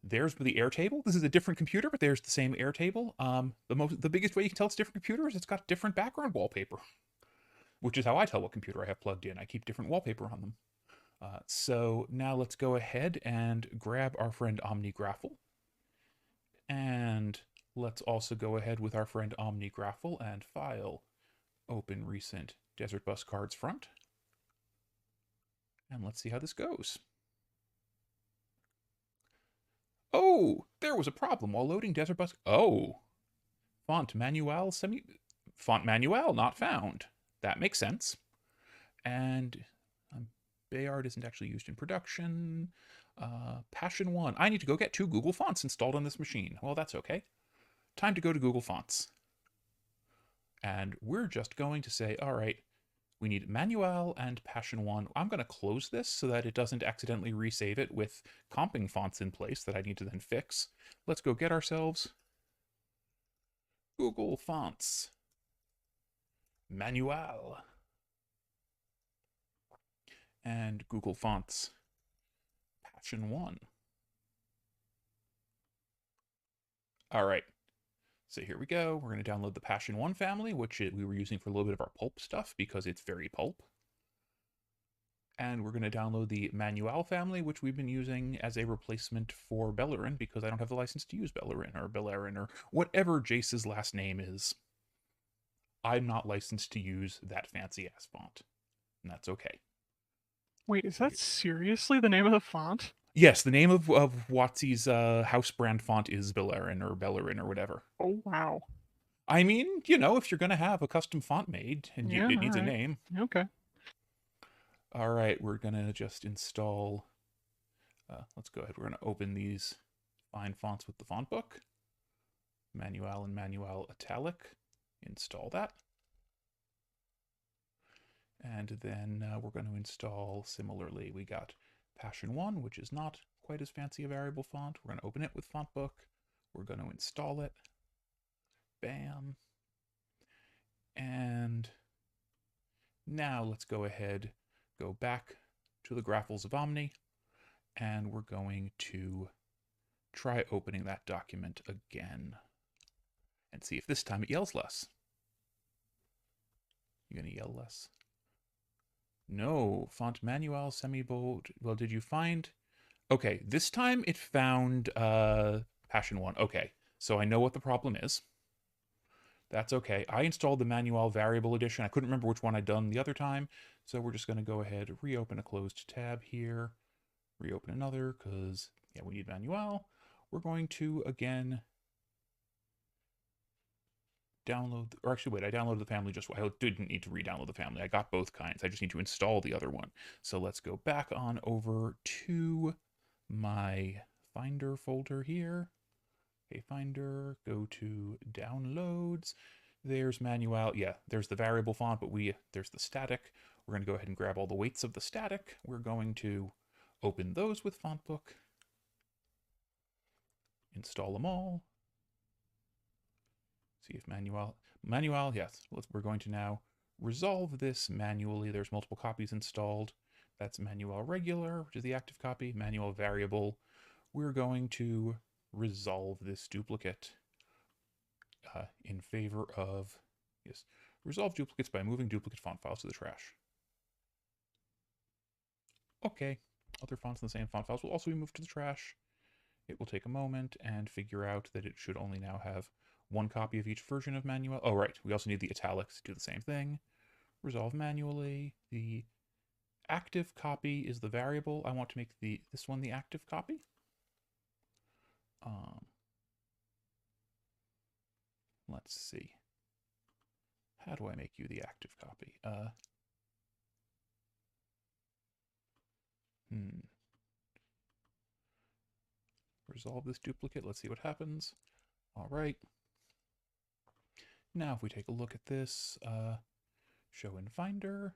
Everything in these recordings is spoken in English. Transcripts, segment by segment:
there's the Airtable. This is a different computer, but there's the same Airtable. The biggest way you can tell it's different computer is it's got different background wallpaper, which is how I tell what computer I have plugged in. I keep different wallpaper on them. So now let's go ahead and grab our friend OmniGraffle. And let's also go ahead with our friend OmniGraffle and file open recent Desert Bus cards front. And let's see how this goes. Oh, there was a problem while loading Desert Bus. Oh, font manual not found. That makes sense. And Bayard isn't actually used in production. Passion 1. I need to go get 2 Google Fonts installed on this machine. Well, that's okay. Time to go to Google Fonts. And we're just going to say, all right, we need Manual and Passion 1. I'm going to close this so that it doesn't accidentally resave it with comping fonts in place that I need to then fix. Let's go get ourselves Google Fonts. Manual. And Google Fonts. Passion 1. All right. So here we go. We're going to download the Passion 1 family, which we were using for a little bit of our pulp stuff because it's very pulp. And we're going to download the Manual family, which we've been using as a replacement for Bellerin because I don't have the license to use Bellerin or whatever Jace's last name is. I'm not licensed to use that fancy-ass font, and that's okay. Wait, is that seriously the name of the font? Yes, the name of WotC's house brand font is Bellerin or whatever. Oh, wow. I mean, you know, if you're going to have a custom font made and Yeah, it needs a alright. name. Okay. All right, we're going to just install. Let's go ahead. We're going to open these fine fonts with the font book. Manual and Manual Italic. Install that. And then we're going to install, similarly, we got Passion 1, which is not quite as fancy a variable font. We're going to open it with font book. We're going to install it. Bam. And now let's go ahead, go back to the Graffles of Omni, and we're going to try opening that document again and see if this time it yells less. You gonna yell less? No, font manual semi-bold. Well, did you find? Okay, this time it found Passion 1. Okay, so I know what the problem is. That's okay. I installed the Manual Variable Edition. I couldn't remember which one I'd done the other time, so we're just going to go ahead, reopen a closed tab here, reopen another, because, yeah, we need Manual. We're going to, again, download, or actually, wait, I downloaded the family just, I didn't need to re-download the family. I got both kinds. I just need to install the other one. So let's go back on over to my Finder folder here. Okay, Finder, go to Downloads. There's Manual. Yeah, there's the variable font, but there's the static. We're going to go ahead and grab all the weights of the static. We're going to open those with Font Book. Install them all. See if Manual, yes. We're going to now resolve this manually. There's multiple copies installed. That's Manual Regular, which is the active copy. Manual Variable. We're going to resolve this duplicate in favor of, yes, resolve duplicates by moving duplicate font files to the trash. Okay, other fonts in the same font files will also be moved to the trash. It will take a moment and figure out that it should only now have one copy of each version of Manual. Oh, right, we also need the italics to do the same thing. Resolve manually. The active copy is the variable. I want to make this one the active copy. Let's see. How do I make you the active copy? Resolve this duplicate. Let's see what happens. All right. Now if we take a look at this, show in Finder.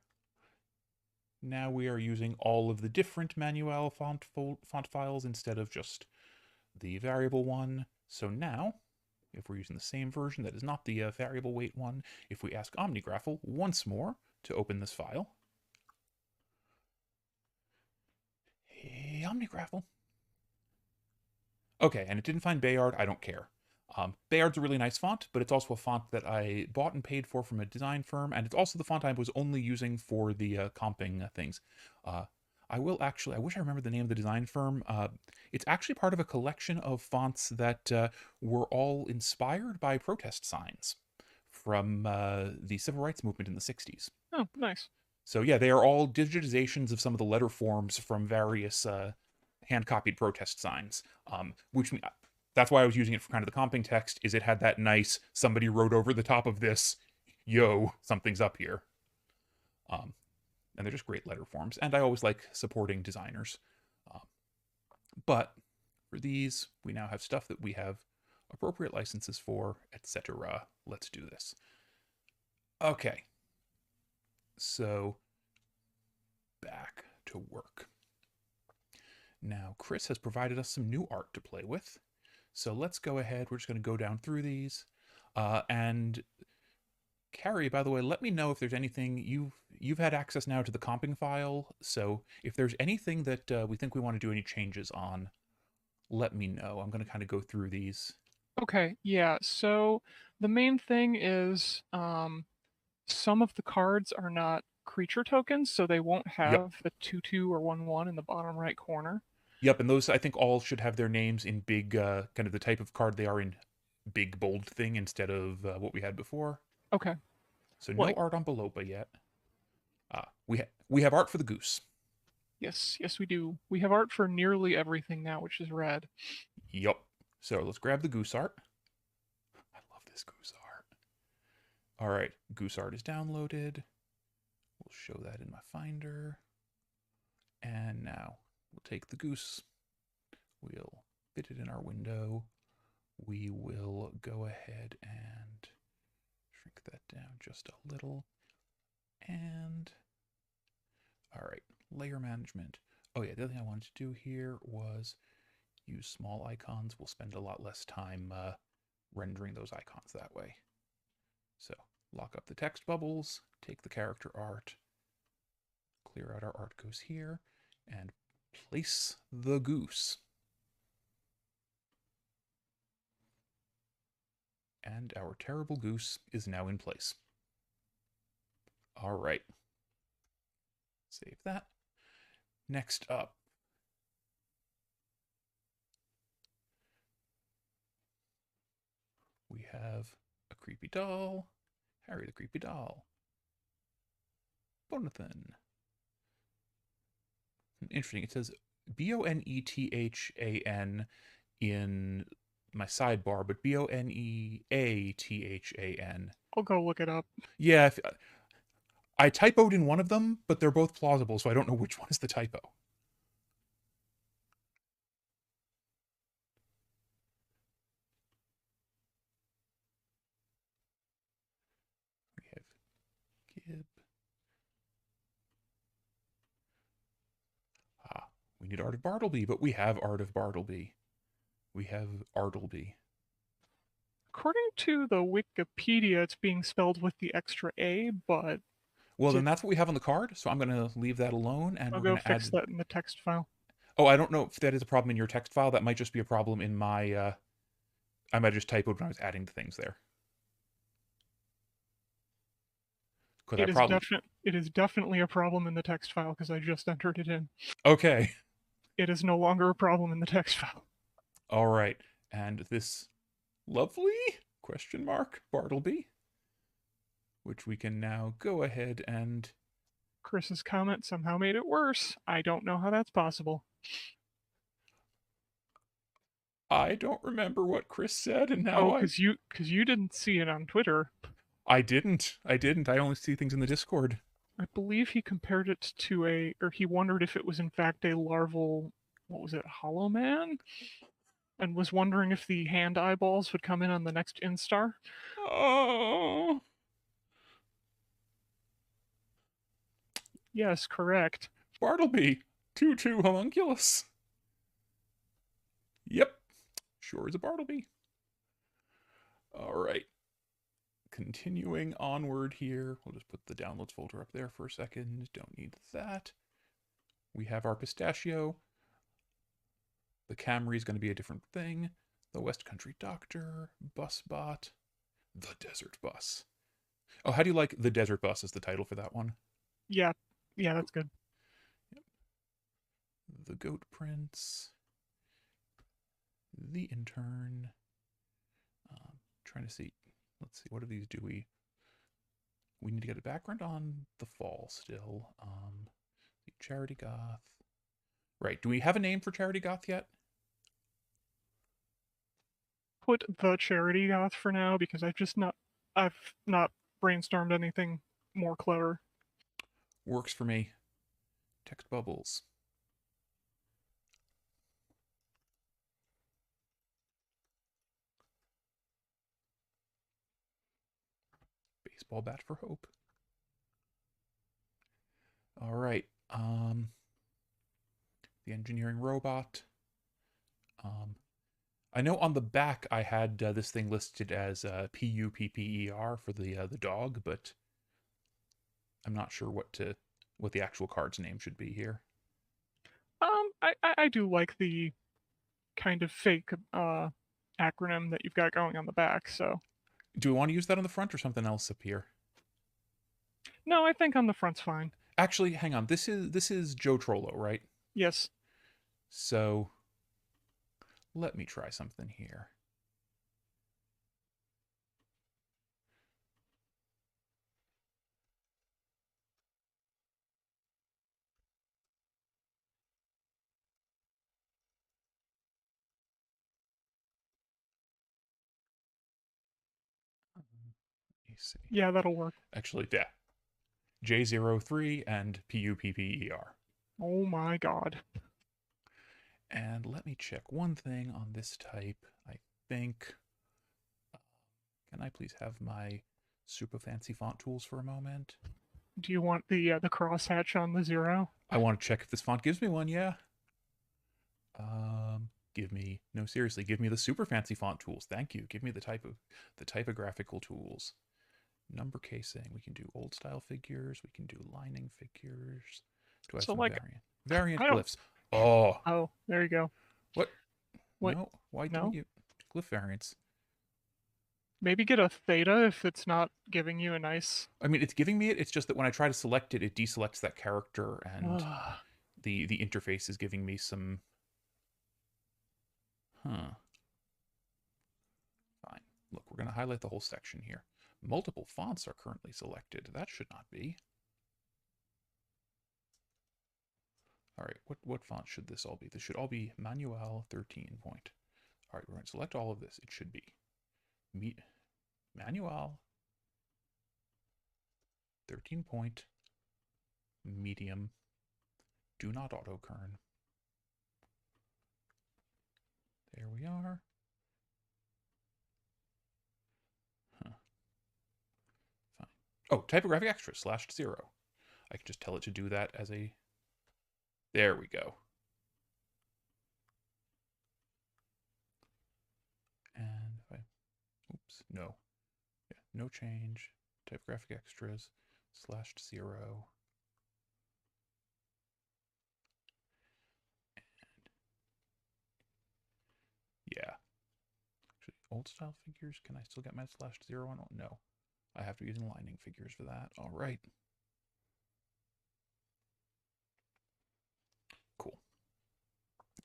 Now we are using all of the different Manual font files instead of just the variable one. So now, if we're using the same version that is not the variable weight one, if we ask OmniGraffle once more to open this file. Hey, OmniGraffle. Okay, and it didn't find Bayard. I don't care. Bayard's a really nice font, but it's also a font that I bought and paid for from a design firm, and it's also the font I was only using for the comping things. Uh, I will actually, I wish I remember the name of the design firm. It's actually part of a collection of fonts that were all inspired by protest signs from the civil rights movement in the 60s. Oh, nice. So yeah, they are all digitizations of some of the letter forms from various hand copied protest signs. Which that's why I was using it for kind of the comping text. Is it had that nice somebody wrote over the top of this, "Yo, something's up here," um, and they're just great letter forms. And I always like supporting designers. Um, but for these, we now have stuff that we have appropriate licenses for, etc. Let's do this. Okay, so back to work. Now, Chris has provided us some new art to play with. So let's go ahead. We're just going to go down through these. And Carrie, by the way, let me know if there's anything you've had access now to the comping file. So if there's anything that we think we want to do any changes on, let me know. I'm going to kind of go through these. Okay, yeah. So the main thing is some of the cards are not creature tokens, so they won't Yep. have the 2/2 or 1/1 in the bottom right corner. Yep. And those, I think, all should have their names in big, kind of the type of card they are in big bold thing instead of what we had before. Okay. So no Like, art on Belopa yet. We have art for the goose. yes, yes, we do. We have art for nearly everything now, which is red. Yup. So let's grab the goose art. I love this goose art. All right, goose art is downloaded. We'll show that in my Finder. And now we'll take the goose. We'll fit it in our window. We will go ahead and shrink that down just a little. And all right, layer management. Oh yeah, the other thing I wanted to do here was use small icons. We'll spend a lot less time rendering those icons that way. So lock up the text bubbles, take the character art, clear out our art goes here, and place the goose. And our terrible goose is now in place. All right. Save that. Next up, we have a creepy doll, Harry the creepy doll, Bonathan. Interesting. It says Bonethan in my sidebar, but Boneathan. I'll go look it up. Yeah, I typoed in one of them, but they're both plausible, so I don't know which one is the typo. We have Gib. We need Art of Bartleby, but we have Art of Bartleby. We have Artleby. According to the Wikipedia, it's being spelled with the extra A, but Well, then that's what we have on the card, so I'm going to leave that alone, and I'll we're go going to fix add... that in the text file. Oh, I don't know if that is a problem in your text file. That might just be a problem in my... I might have just typoed when I was adding the things there. Because I probably... It is definitely a problem in the text file because I just entered it in. Okay. It is no longer a problem in the text file. All right. And this lovely question mark Bartleby, which we can now go ahead and... Chris's comment somehow made it worse. I don't know how that's possible. I don't remember what Chris said, and now Oh, because you didn't see it on Twitter. I didn't. I only see things in the Discord. I believe he compared it to or he wondered if it was in fact a larval, what was it, Hollow Man? And was wondering if the hand eyeballs would come in on the next instar. Oh. Yes, correct. Bartleby. 2-2 homunculus. Yep. Sure is a Bartleby. All right. Continuing onward here. We'll just put the downloads folder up there for a second. Don't need that. We have our pistachio. The Camry is going to be a different thing. The West Country Doctor, Bus Bot, the Desert Bus. Oh, how do you like the Desert Bus as the title for that one? Yeah, yeah, Cool. that's good. Yep. The Goat Prince, the Intern. Trying to see. Let's see. What of these do we need to get a background on the fall still. The Charity Goth. Right. Do we have a name for Charity Goth yet? Put the charity goth for now because I've not brainstormed anything more clever. Works for me. Text bubbles. Baseball bat for hope. All right. The engineering robot. Um, I know on the back I had this thing listed as PUPPER for the dog, but I'm not sure what the actual card's name should be here. I do like the kind of fake acronym that you've got going on the back. So Do we want to use that on the front or something else up here? no, I think on the front's fine. Actually, hang on. This is Joe Trollo, right? Yes. So let me try something here. Let me see. Yeah, that'll work. Actually, yeah. J03 and PUPPER. Oh my god. And let me check one thing on this type. I think. Can I please have my super fancy font tools for a moment? Do you want the crosshatch on the 0? I want to check if this font gives me one. Yeah. Give me no seriously. Give me the super fancy font tools. Thank you. Give me the typographical tools. Number casing. We can do old style figures. We can do lining figures. Do I have So some like variant I don't. glyphs? Oh, Oh, there you go. what? What? No. Why didn't No. you glyph variants? Maybe get a theta if it's not giving you a nice. I mean, it's giving me it. It's just that when I try to select it, it deselects that character, and the interface is giving me some. Huh. Fine. Look, we're going to highlight the whole section here. Multiple fonts are currently selected. That should not be. All right, what font should this all be? This should all be Manuel 13 point. All right, we're going to select all of this. It should be Manuel 13 point, medium, do not autokern. There we are. Huh. Fine. Oh, typographic extra /0. I can just tell it to do that as a. There we go. And if I. Oops, no. Yeah, no change. Typographic extras /0. Yeah. Actually, old style figures. Can I still get my /0 on? No. I have to be using lining figures for that. All right. Cool.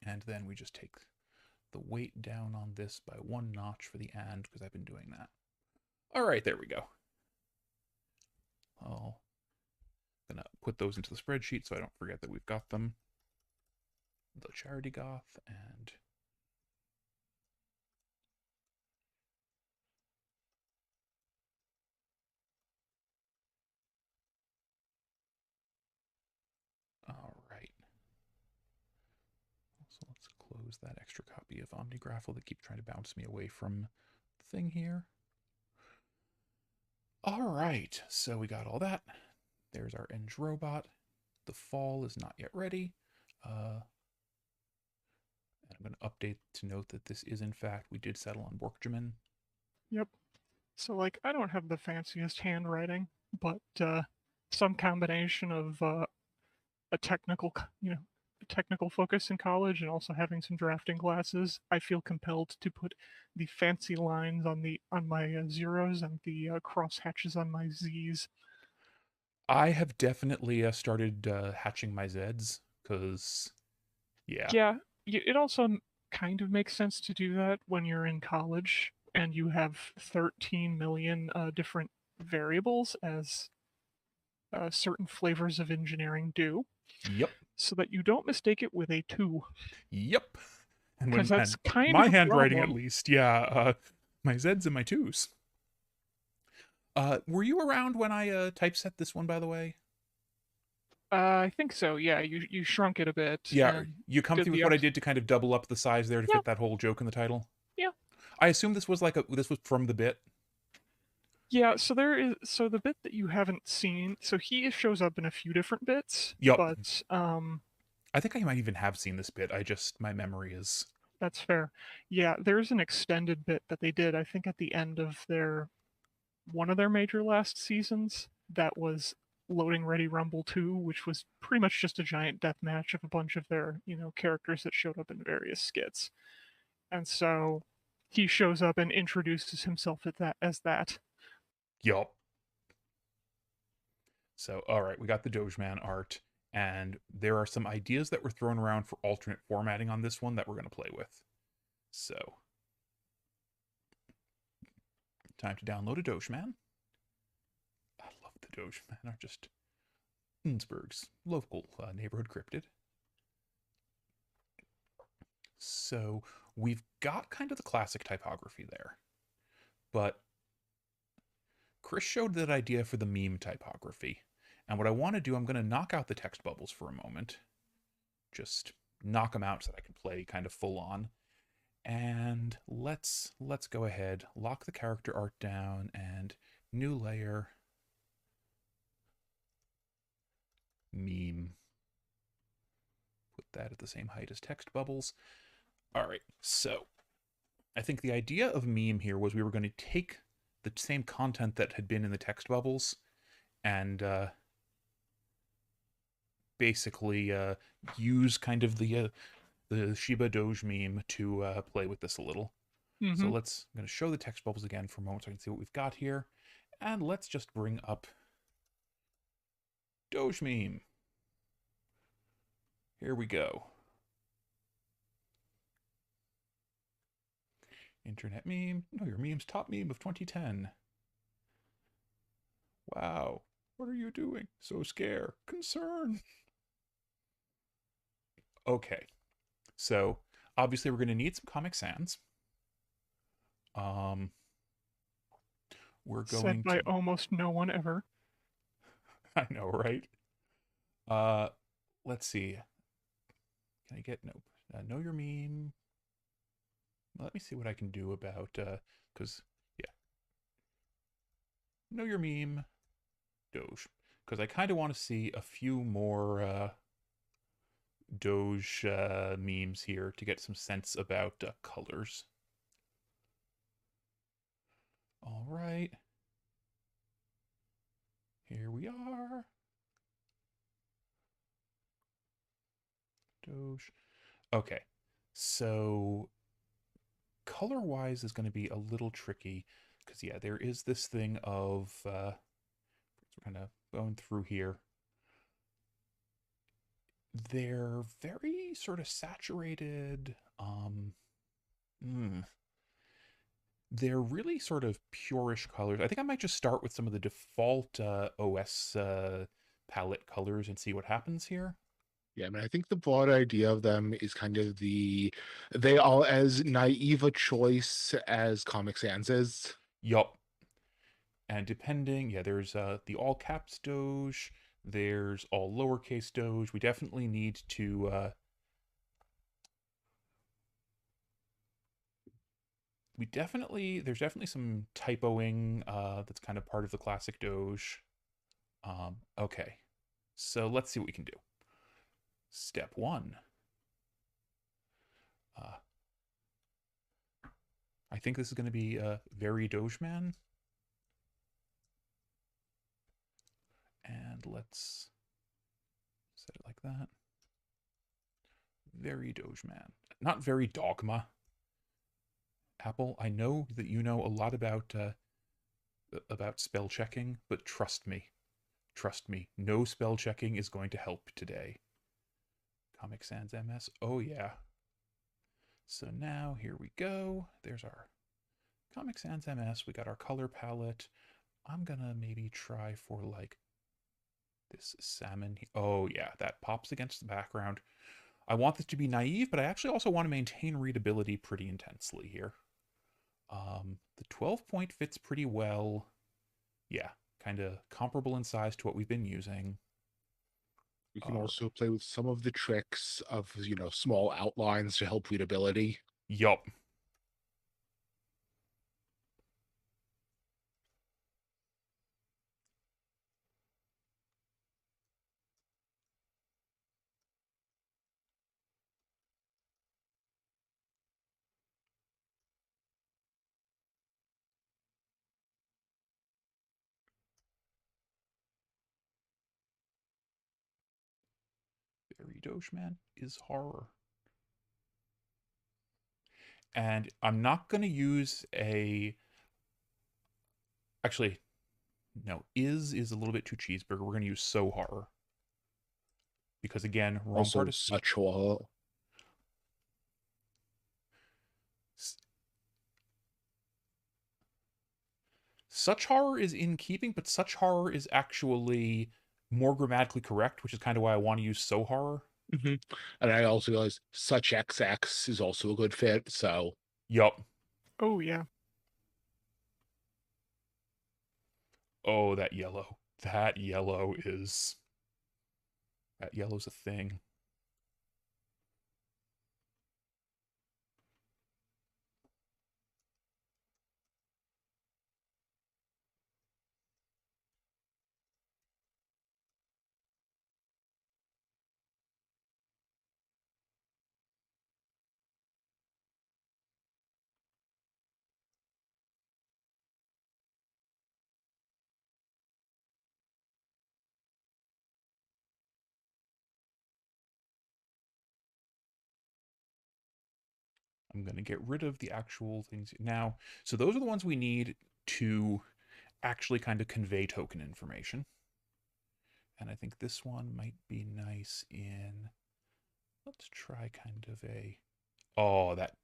And then we just take the weight down on this by 1 notch for the and because I've been doing that. All right, there we go. I'll gonna put those into the spreadsheet so I don't forget that we've got them. The Charity Goth and all right. So let's close that extra copy of OmniGraffle that keeps trying to bounce me away from the thing here. All right, so we got all that. There's our Eng robot. The fall is not yet ready. And I'm going to update to note that this is, in fact, we did settle on Borkjaman. Yep. So like I don't have the fanciest handwriting, but some combination of a technical, technical focus in college and also having some drafting classes, I feel compelled to put the fancy lines on my zeros and the cross hatches on my Z's. I have definitely started hatching my Zeds because, yeah. Yeah, it also kind of makes sense to do that when you're in college and you have 13 million different variables, as certain flavors of engineering do, Yep. so that you don't mistake it with a 2, Yep. And because when that's kind of my a handwriting, at problem. least, yeah, my Zeds and my twos. Were you around when I typeset this one, by the way? I think so. Yeah, you shrunk it a bit Yeah, and you did comfy with the what I ex. did to kind of double up the size there to Yeah, fit that whole joke in the title? yeah, I assume this was this was from the bit. yeah. So the bit that you haven't seen. So he shows up in a few different bits, Yup. but I think I might even have seen this bit. I just my memory is that's fair. Yeah, there's an extended bit that they did. I think at the end of their one of their major last seasons that was Loading Ready Rumble 2, which was pretty much just a giant death match of a bunch of their, characters that showed up in various skits. And so he shows up and introduces himself as that. yup. So, all right, we got the Dogeman art, and there are some ideas that were thrown around for alternate formatting on this one that we're going to play with. So, time to download a Dogeman. I love the Dogeman. Are just Innsbruck's local neighborhood cryptid. So, we've got kind of the classic typography there, but Chris showed that idea for the meme typography. And what I want to do, I'm going to knock out the text bubbles for a moment. Just knock them out so that I can play kind of full on. And let's go ahead, lock the character art down and new layer meme. Put that at the same height as text bubbles. All right. So, I think the idea of meme here was we were going to take the same content that had been in the text bubbles and basically use kind of the Shiba Doge meme to play with this a little. So Mm-hmm. I'm going to show the text bubbles again for a moment so I can see what we've got here. And let's just bring up Doge meme. Here we go. Internet meme. Know your meme's top meme of 2010. Wow. What are you doing? So scare. Concern. Okay. So obviously we're going to need some Comic Sans. Um, we're Said going to. by almost no one ever. I know, right? Uh, let's see. Can I get nope? Know your meme. Let me see what I can do about because yeah, know your meme, Doge. Because I kind of want to see a few more Doge memes here to get some sense about colors. All right, here we are. Doge. Okay, so color wise is going to be a little tricky because yeah, there is this thing of we're kind of going through here. They're very sort of saturated. Mm, they're really sort of purish colors. I think I might just start with some of the default OS palette colors and see what happens here. Yeah, I mean, I think the broad idea of them is kind of they all as naive a choice as Comic Sans is. Yup. And depending, yeah, there's the all caps Doge, there's all lowercase Doge. We definitely need to there's definitely some typoing that's kind of part of the classic Doge. Okay, so let's see what we can do. Step one. Uh, I think this is going to be very Dogeman. And let's set it like that. Very Dogeman. Not very Dogma. Apple, I know that you know a lot about spell checking, but trust me. Trust me. No spell checking is going to help today. Comic Sans MS. Oh, yeah. So now here we go. There's our Comic Sans MS. We got our color palette. I'm gonna maybe try for like this salmon. Oh, yeah, that pops against the background. I want this to be naive, but I actually also want to maintain readability pretty intensely here. The 12 point fits pretty well. Yeah, kind of comparable in size to what we've been using. You can also play with some of the tricks of, small outlines to help readability. Yup. Very Doshman is horror. And I'm not going to use a. Actually, no, is a little bit too cheeseburger. We're going to use so horror. Because again, wrong part Also, of speech. such horror. Such horror is in keeping, but such horror is actually more grammatically correct, which is kind of why I want to use so horror. Mm-hmm. And I also realized such XX is also a good fit. So, Yup. Oh, yeah. Oh, that yellow. That yellow is. That yellow's a thing. I'm going to get rid of the actual things now. So those are the ones we need to actually kind of convey token information. And I think this one might be nice in. Let's try kind of a. Oh, that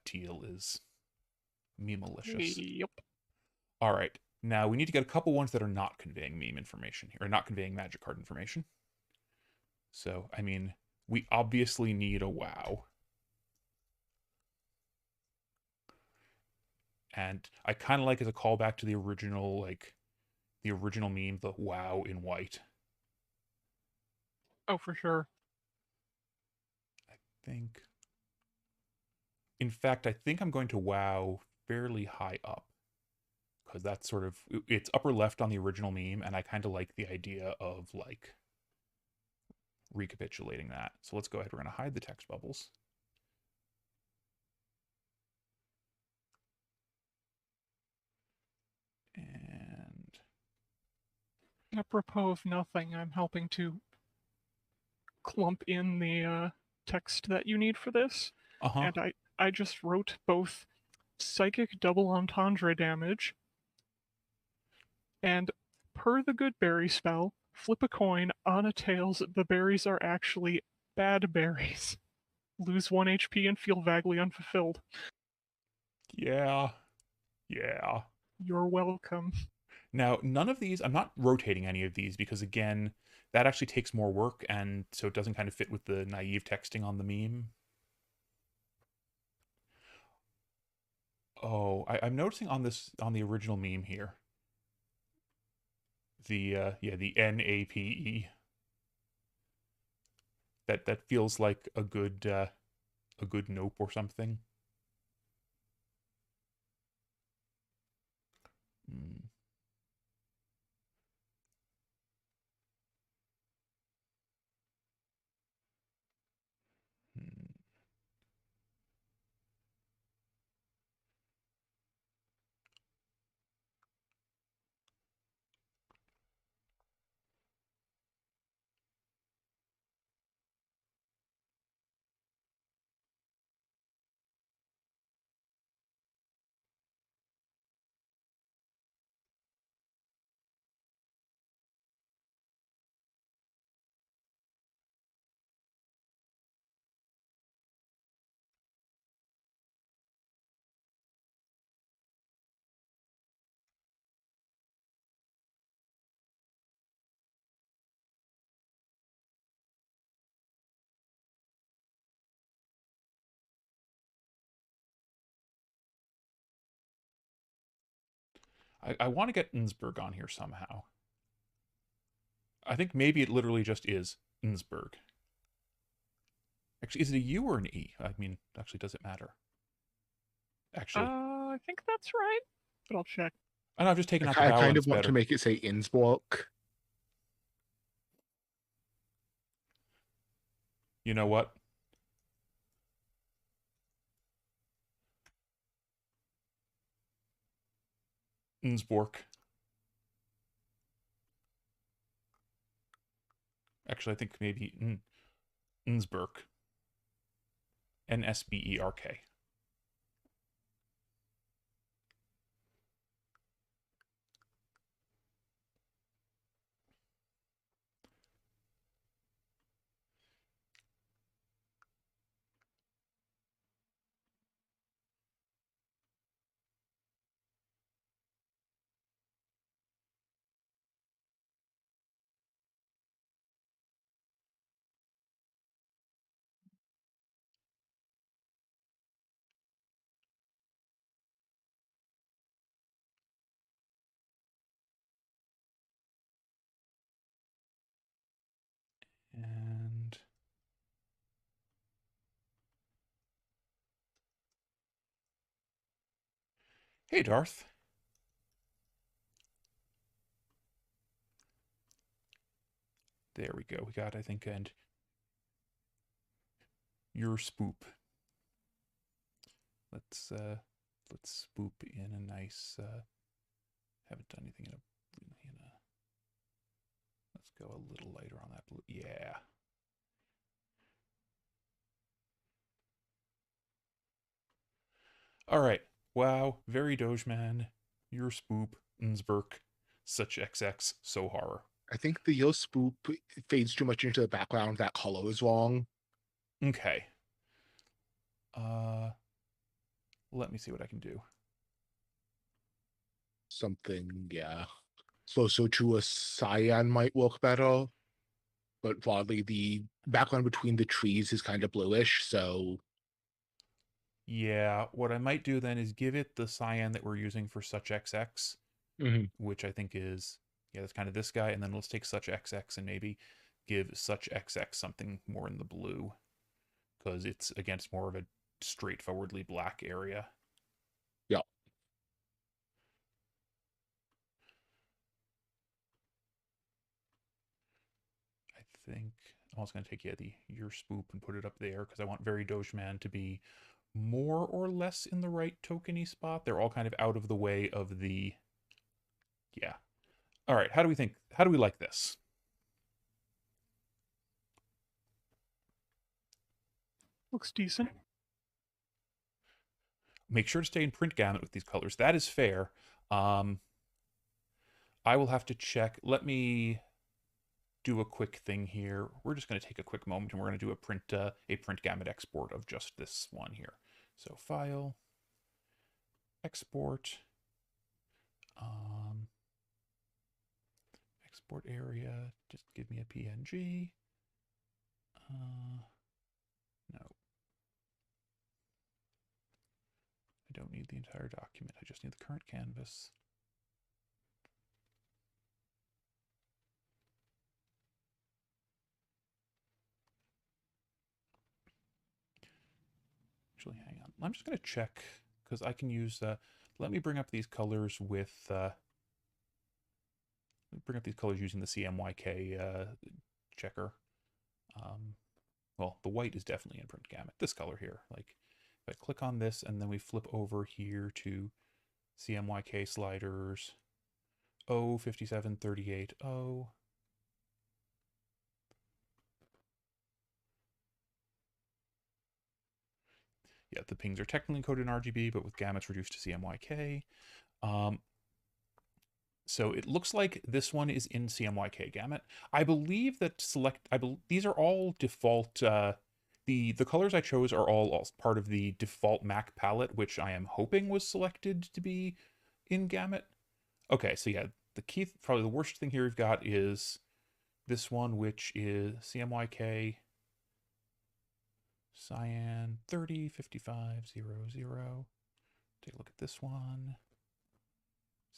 teal is meme malicious. Yep. All right. Now we need to get a couple ones that are not conveying meme information here, or not conveying magic card information. So, I mean, we obviously need a wow. And I kind of like as a callback to the original, like the original meme, the wow in white. Oh, for sure. I think. In fact, I think I'm going to wow fairly high up because that's sort of it's upper left on the original meme, and I kind of like the idea of like recapitulating that. So let's go ahead. We're going to hide the text bubbles. And Apropos of nothing, I'm helping to clump in the text that you need for this. uh-huh. And I just wrote both psychic double entendre damage and per the good berry spell, flip a coin on a tails, the berries are actually bad berries. Lose 1 HP and feel vaguely unfulfilled. Yeah. Yeah. You're welcome. Now, none of these, I'm not rotating any of these because, again, that actually takes more work, and so it doesn't kind of fit with the naive texting on the meme. Oh, I'm noticing on the original meme here, the NAPE. That feels like a good nope or something. Hmm. Hmm. I want to get Innsbruck on here somehow. I think maybe it literally just is Innsbruck. Actually, is it a U or an E? I mean, actually, does it matter? Actually, I think that's right, but I'll check. I know I've just taken out the I vowel and kind it's of want to better. make it say Innsbruck. You know what? Innsbruck. Actually, I think maybe Innsbruck. Nsberk. And hey, Darth. There we go. We got, I think, and your spoop. Let's spoop in a nice. Haven't done anything in a. Let's go a little lighter on that blue. Yeah. All right. Wow. Very Dogeman. Your spoop. Innsbruck. Such XX. So horror. I think the Yo spoop fades too much into the background. That color is wrong. Okay. Uh, let me see what I can do. Something, yeah. So to a cyan might work better, but broadly the background between the trees is kind of bluish, so Yeah, what I might do then is give it the cyan that we're using for such XX, mhm. which I think is, yeah, that's kind of this guy. And then let's take such XX and maybe give such XX something more in the blue because it's against more of a straightforwardly black area. Yeah. I think I'm also going to take, yeah, the your spoop and put it up there because I want Very Dogeman to be more or less in the right tokeny spot. They're all kind of out of the way of the, yeah. All right, how do we think? How do we like this? Looks decent. Make sure to stay in print gamut with these colors. That is fair. Um, I will have to check. Let me do a quick thing here. We're just going to take a quick moment and we're going to do a print gamut export of just this one here. So file, export, um, export area. Just give me a PNG. No, I don't need the entire document. I just need the current canvas. Actually, hang on. I'm just going to check because I can use. Let me bring up these colors with. Bring up these colors using the CMYK checker. Um, well, the white is definitely in print gamut. This color here, like if I click on this and then we flip over here to CMYK sliders, 05738O. Yeah, the pings are technically encoded in RGB, but with gamuts reduced to CMYK. So it looks like this one is in CMYK gamut. I believe that these are all default. The colors I chose are all part of the default Mac palette, which I am hoping was selected to be in gamut. Okay, so yeah, the key, probably the worst thing here we've got is this one, which is CMYK cyan 305500. Take a look at this one.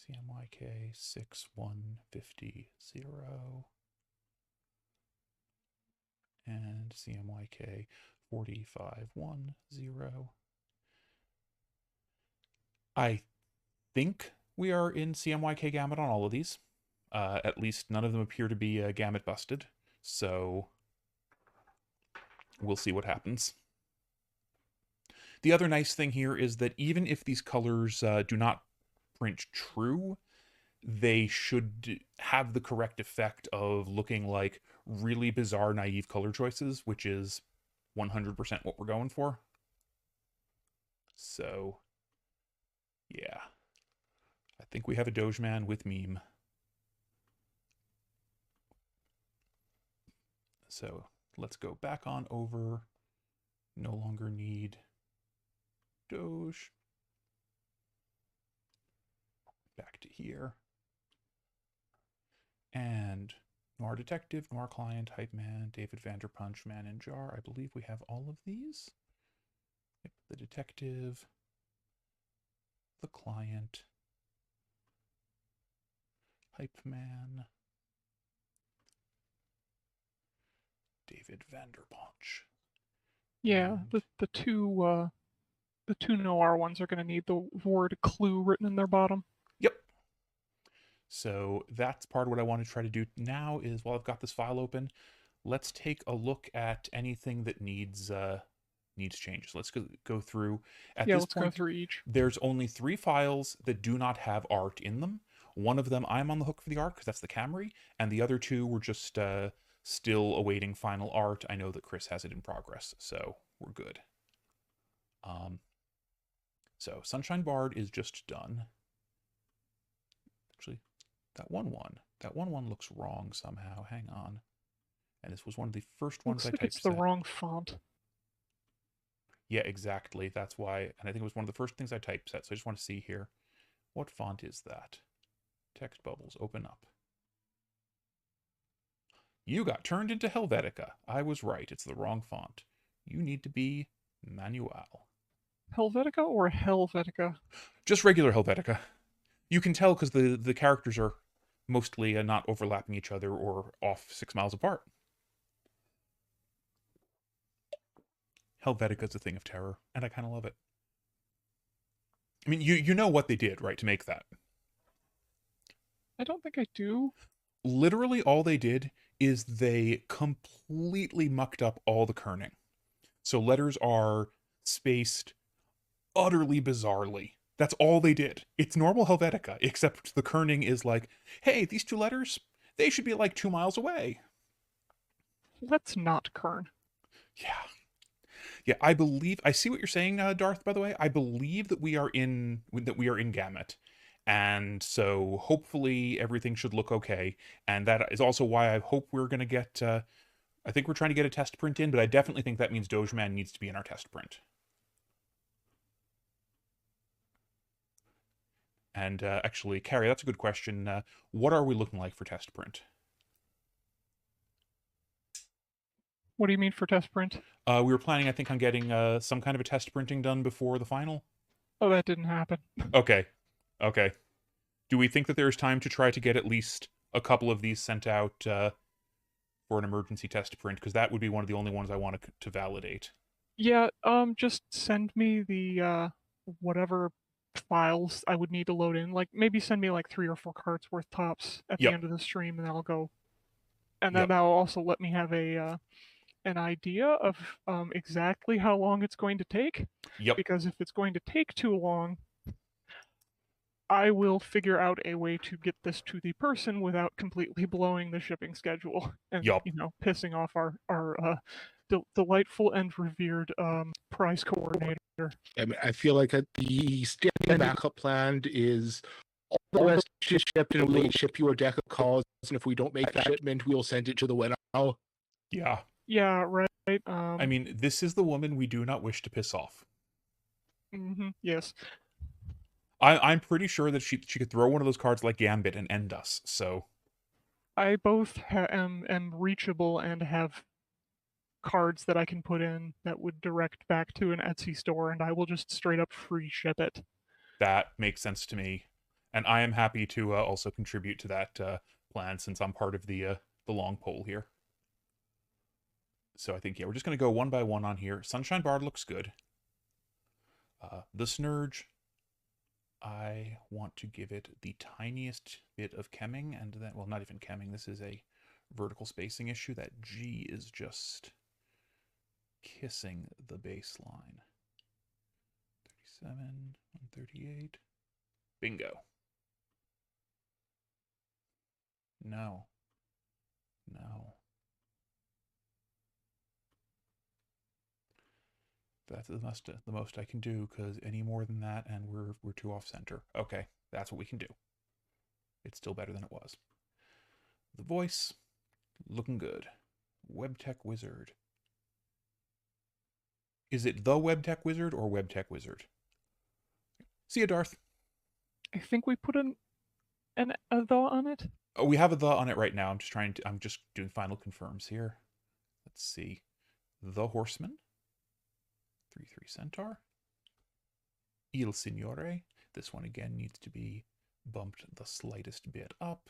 CMYK 6150 and CMYK 4510. I think we are in CMYK gamut on all of these. At least none of them appear to be gamut busted. So we'll see what happens. The other nice thing here is that even if these colors do not print true, they should have the correct effect of looking like really bizarre, naive color choices, which is 100% what we're going for. So, yeah. I think we have a Dogeman with meme. So, let's go back on over. No longer need Doge. Back to here. And Noir Detective, Noir Client, Hype Man, David Vanderpunch, Man in Jar. I believe we have all of these. Yep, the Detective, the Client, Hype Man, David Vanderpunch. Yeah, And the two noir ones are going to need the word clue written in their bottom. yep. So that's part of what I want to try to do now is while I've got this file open, let's take a look at anything that needs changes. Let's go through. At Yeah, this let's point, go through each. there's only 3 files that do not have art in them. One of them I'm on the hook for the art because that's the Camry, and the other 2 were just still awaiting final art. I know that Chris has it in progress, so we're good. So Sunshine Bard is just done. Actually, that one looks wrong somehow. Hang on. And this was one of the first ones Looks I like it's the typeset. wrong font. Yeah, exactly. That's why, and I think it was one of the first things I typeset. So I just want to see here. What font is that? Text bubbles, open up. You got turned into Helvetica. I was right. It's the wrong font. You need to be Manual. Helvetica or Helvetica? Just regular Helvetica. You can tell because the characters are mostly not overlapping each other or off 6 miles apart. Helvetica's a thing of terror, and I kind of love it. I mean, you know what they did, right, to make that? I don't think I do. Literally all they did is they completely mucked up all the kerning. So letters are spaced utterly bizarrely. That's all they did. It's normal Helvetica, except the kerning is like, hey, these 2 letters, they should be like 2 miles away. Let's not kern. Yeah. Yeah, I believe I see what you're saying, Darth. By the way, I believe that we are in Gamut, and so hopefully everything should look okay. And that is also why I hope we're going to get. I think we're trying to get a test print in, but I definitely think that means Dogeman needs to be in our test print. And actually, Carrie, that's a good question. What are we looking like for test print? What do you mean for test print? We were planning, I think, on getting some kind of a test printing done before the final. Oh, that didn't happen. Okay. Okay. Do we think that there's time to try to get at least a couple of these sent out for an emergency test print? Because that would be one of the only ones I want to validate. Yeah, just send me the whatever files I would need to load in. Like maybe send me like 3 or 4 cards worth tops at the Yep. end of the stream, and I'll go. And then Yep. that'll also let me have a an idea of exactly how long it's going to take. Yep. Because if it's going to take too long, I will figure out a way to get this to the person without completely blowing the shipping schedule and Yep. pissing off our delightful and revered prize coordinator. I mean, I feel like the standing backup plan is all the rest is shipped and we'll ship you a deck of cards, and if we don't make that shipment, we'll send it to the winner. Yeah. Yeah, right. I mean, this is the woman we do not wish to piss off. Yes. I'm pretty sure that she could throw one of those cards like Gambit and end us. So I both am reachable and have cards that I can put in that would direct back to an Etsy store, and I will just straight up free ship it. that makes sense to me. And I am happy to also contribute to that plan since I'm part of the long poll here. So I think, yeah, we're just going to go one by one on here. Sunshine Bard looks good. The Snurge, I want to give it the tiniest bit of chemming, and then, well, not even chemming. This is a vertical spacing issue. That G is just kissing the baseline. 37, 138. Bingo. No. No. That's the most I can do, because any more than that and we're too off center. Okay, that's what we can do. It's still better than it was. The voice, looking good. WebTech Wizard. Is it the WebTech Wizard or WebTech Wizard? See you, Darth. I think we put a thought on it. Oh, we have a the on it right now. I'm just doing final confirms here. Let's see. The Horseman. 3/3 Centaur. Il Signore. This one again needs to be bumped the slightest bit up.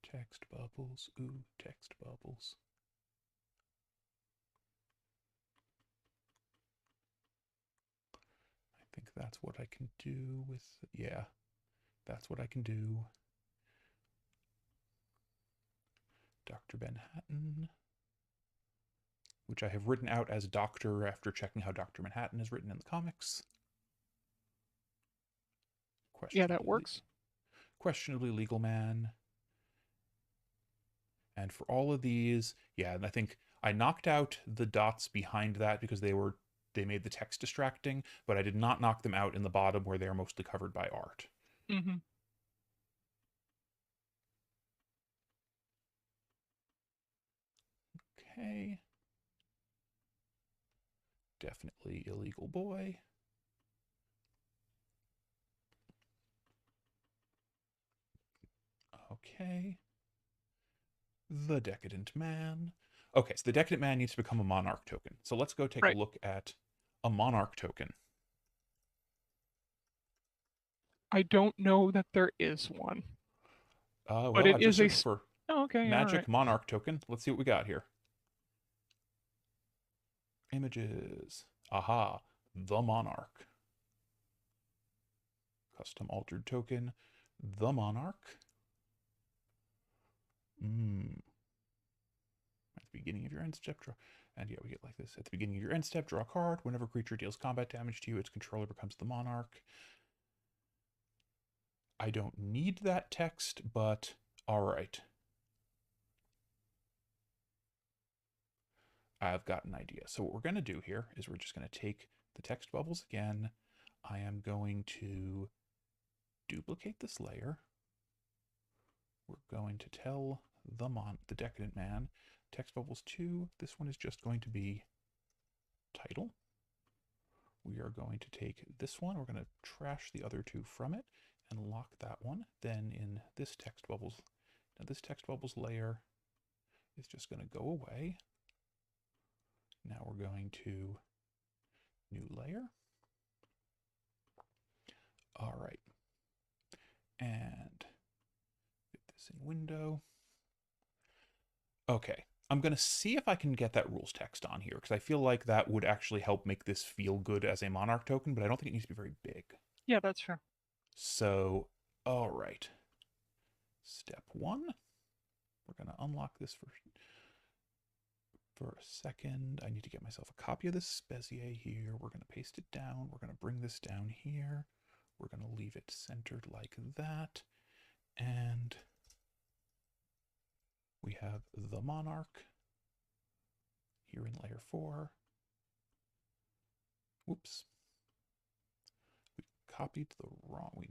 Text bubbles. Ooh, text bubbles. I think that's what I can do with, yeah, that's what I can do. Dr. Manhattan, which I have written out as Doctor after checking how Dr. Manhattan is written in the comics. Yeah, that works. Questionably legal man. And for all of these, yeah, and I think I knocked out the dots behind that because they made the text distracting, but I did not knock them out in the bottom where they are mostly covered by art. Mm-hmm. Okay. Definitely illegal boy. Okay. The Decadent Man. Okay, so the Decadent Man needs to become a Monarch token. So let's go take a look at a Monarch token. I don't know that there is one. Well, but it I just is searched for okay, Magic Monarch token. Let's see what we got here. Images. Aha. The Monarch. Custom altered token. The Monarch. At the beginning of your end step, draw. And yeah, we get like this. At the beginning of your end step, draw a card. Whenever a creature deals combat damage to you, its controller becomes the Monarch. I don't need that text, but alright. I've got an idea. So what we're going to do here is we're just going to take the text bubbles again. I am going to duplicate this layer. We're going to tell the Decadent Man, text bubbles 2, this one is just going to be title. We are going to take this one, we're going to trash the other two from it and lock that one. Then in this text bubbles, now this text bubbles layer is just going to go away. Now we're going to new layer. All right. And get this in window. Okay. I'm going to see if I can get that rules text on here, because I feel like that would actually help make this feel good as a Monarch token, but I don't think it needs to be very big. Yeah, that's fair. So, all right. Step 1. We're going to unlock this for a second. I need to get myself a copy of this Bezier here. We're going to paste it down. We're going to bring this down here. We're going to leave it centered like that. And we have the Monarch here in layer 4. Whoops. We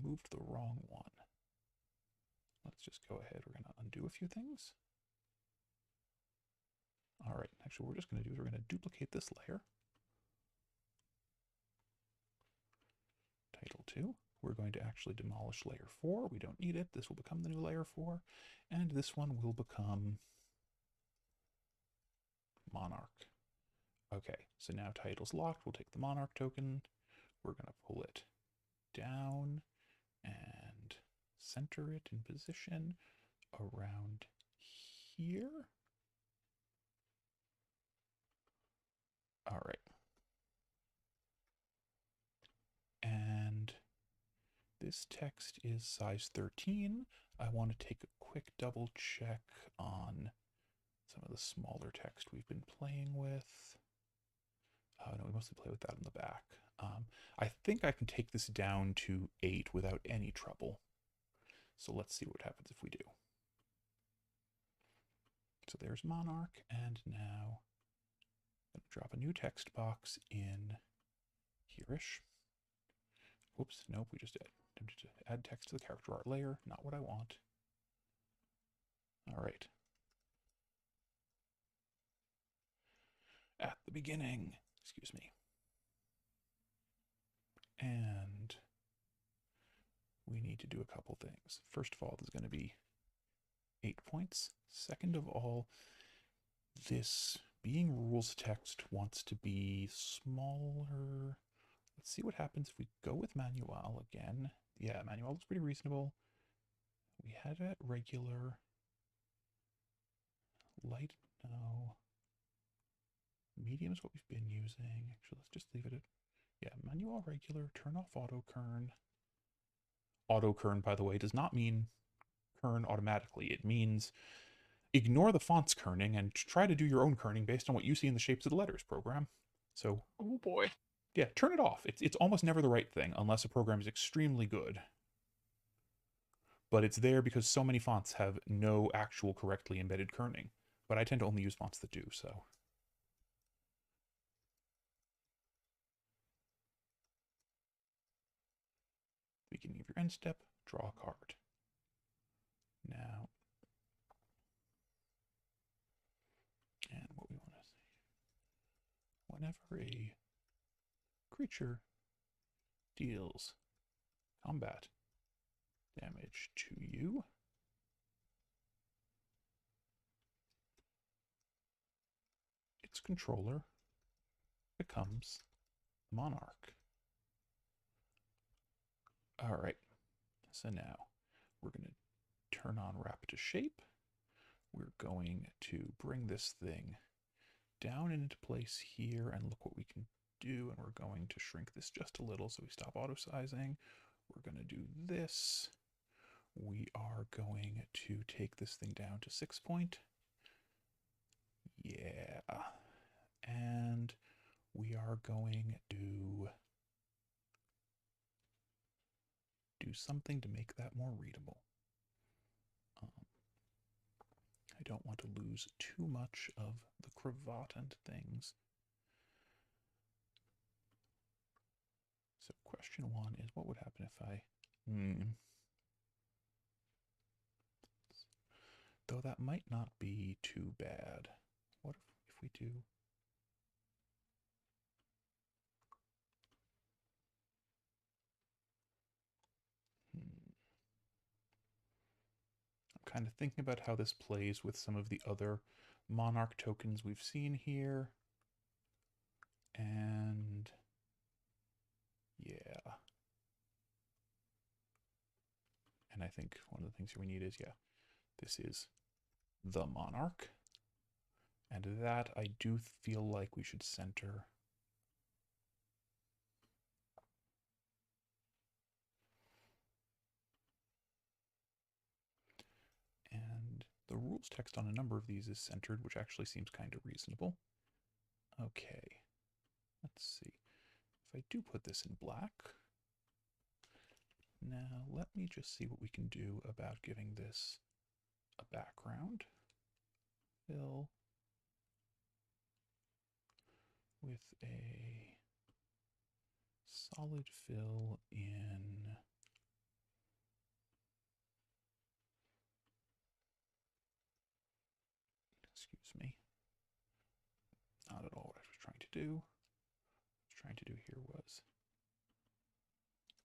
moved the wrong one. Let's just go ahead. We're going to undo a few things. All right, actually, what we're just going to do is we're going to duplicate this layer. Title 2. We're going to actually demolish layer 4. We don't need it. This will become the new layer 4. And this one will become Monarch. Okay, so now title's locked. We'll take the Monarch token. We're going to pull it down and center it in position around here. All right. And this text is size 13. I want to take a quick double check on some of the smaller text we've been playing with. Oh no, we mostly play with that in the back. I think I can take this down to 8 without any trouble. So let's see what happens if we do. So there's Monarch, and now I'm going to drop a new text box in here-ish. Whoops, nope, we just attempted to add text to the character art layer. Not what I want. All right. At the beginning, excuse me. And we need to do a couple things. First of all, there's going to be 8 points. Second of all, this being rules text wants to be smaller. Let's see what happens if we go with Manual again. Yeah, Manual looks pretty reasonable. We had it at regular. Light, no. Medium is what we've been using. Actually, let's just leave it at, yeah, Manual regular, turn off auto kern. Auto kern, by the way, does not mean kern automatically. It means ignore the font's kerning and try to do your own kerning based on what you see in the shapes of the letters program. So, oh boy. Yeah, turn it off. It's almost never the right thing unless a program is extremely good. But it's there because so many fonts have no actual correctly embedded kerning. But I tend to only use fonts that do, so. Beginning of your end step, draw a card. Now, and what we want to see, whenever a creature deals combat damage to you, its controller becomes Monarch. All right, so now we're going to turn on wrap to shape. We're going to bring this thing down into place here and look what we can do. And we're going to shrink this just a little so we stop auto sizing. We're going to do this. We are going to take this thing down to 6 point. Yeah. And we are going to do something to make that more readable. I don't want to lose too much of the cravat and things. So question 1 is, what would happen if I... Though that might not be too bad. What if we do... I'm kind of thinking about how this plays with some of the other Monarch tokens we've seen here. And... yeah. And I think one of the things here we need is, yeah, this is the Monarch. And that I do feel like we should center. And the rules text on a number of these is centered, which actually seems kind of reasonable. Okay, let's see. If I do put this in black, now let me just see what we can do about giving this a background. Fill with a solid fill in excuse me, not at all what I was trying to do. What I was trying to do here was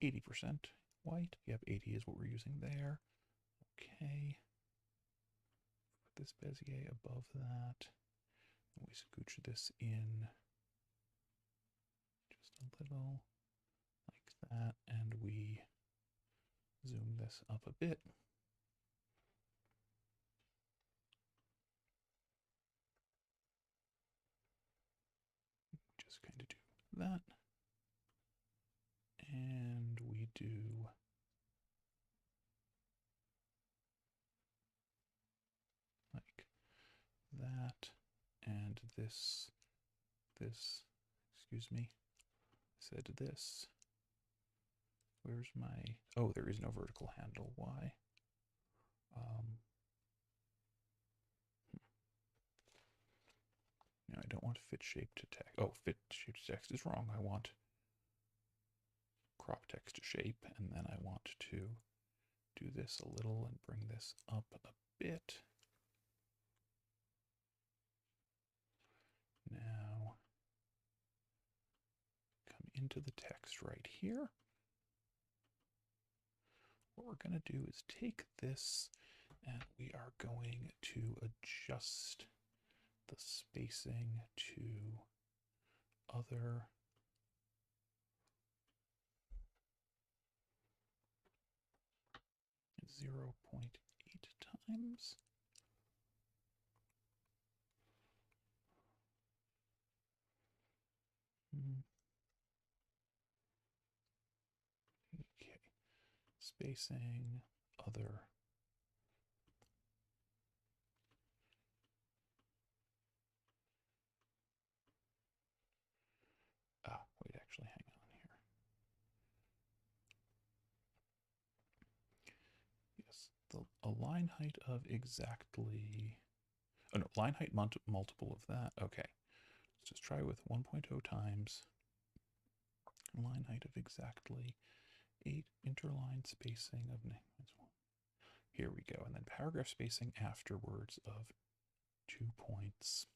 80% white. Yep, 80 is what we're using there. Okay. Put this Bezier above that. And we scooch this in just a little like that. And we this up a bit. Just kind of do that. And we do like that. And this, excuse me, said this. Where's my, oh, there is no vertical handle. Why? No, I don't want fit shape to text. Oh, fit shape to text is wrong. I want crop text to shape, and then I want to do this a little and bring this up a bit. Now, come into the text right here. What we're going to do is take this and we are going to adjust the spacing to other 0.8 times. Okay, spacing, other. Wait, actually, hang on here. Yes, a line height of exactly, oh no, line height multiple of that. Okay, let's just try with 1.0 times line height of exactly 8 interline spacing of -1. Here we go, and then paragraph spacing afterwards of 2 points.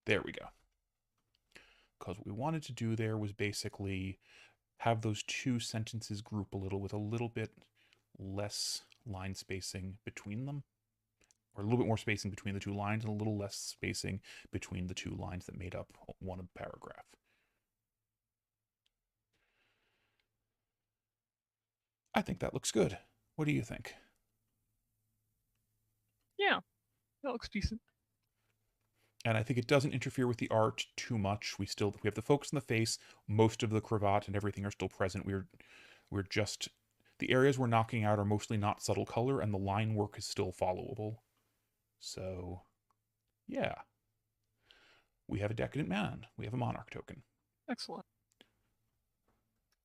There we go. Because what we wanted to do there was basically have those two sentences group a little with a little bit less line spacing between them, or a little bit more spacing between the two lines and a little less spacing between the two lines that made up one paragraph. I think that looks good. What do you think? Yeah, that looks decent. And I think it doesn't interfere with the art too much. We have the focus on the face. Most of the cravat and everything are still present. We're just, the areas we're knocking out are mostly not subtle color, and the line work is still followable. So, yeah. We have a decadent man. We have a monarch token. Excellent.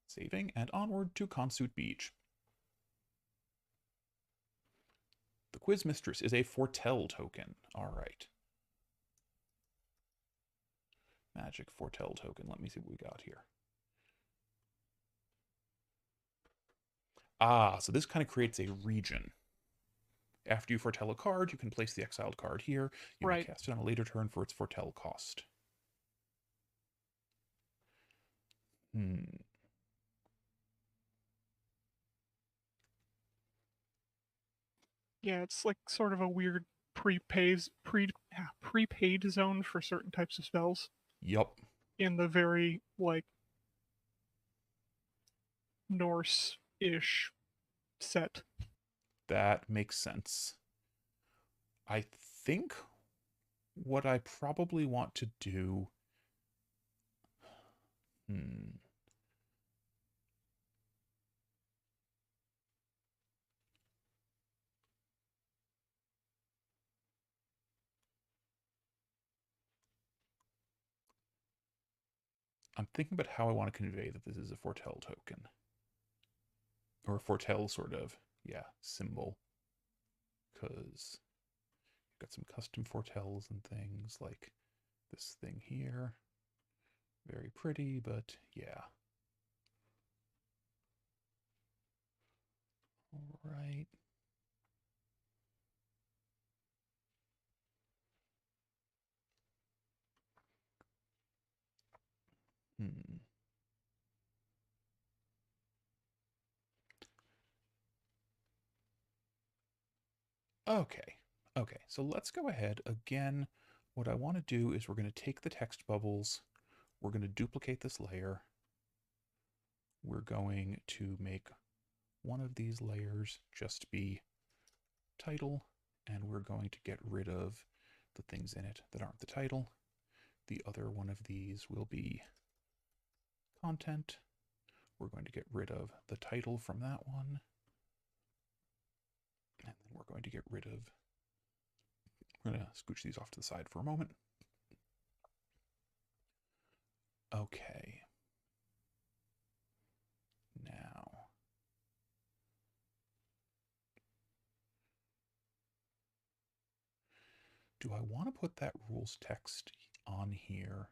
Saving and onward to Consute Beach. The Quiz Mistress is a foretell token. All right. Magic foretell token. Let me see what we got here. So this kind of creates a region. After you foretell a card, you can place the exiled card here. You may cast it on a later turn for its foretell cost. Yeah, it's like sort of a weird prepaid zone for certain types of spells. Yup. In the very like Norse-ish set. That makes sense. I think what I probably want to do. I'm thinking about how I want to convey that this is a foretell token. Or a foretell sort of, symbol. Because you've got some custom foretells and things like this thing here. Very pretty, but yeah. All right. Okay, so let's go ahead. Again, what I want to do is we're going to take the text bubbles, we're going to duplicate this layer, we're going to make one of these layers just be title, and we're going to get rid of the things in it that aren't the title. The other one of these will be content. We're going to get rid of the title from that one. And then we're going to get rid of, we're going to scooch these off to the side for a moment. Okay. Now, do I want to put that rules text on here?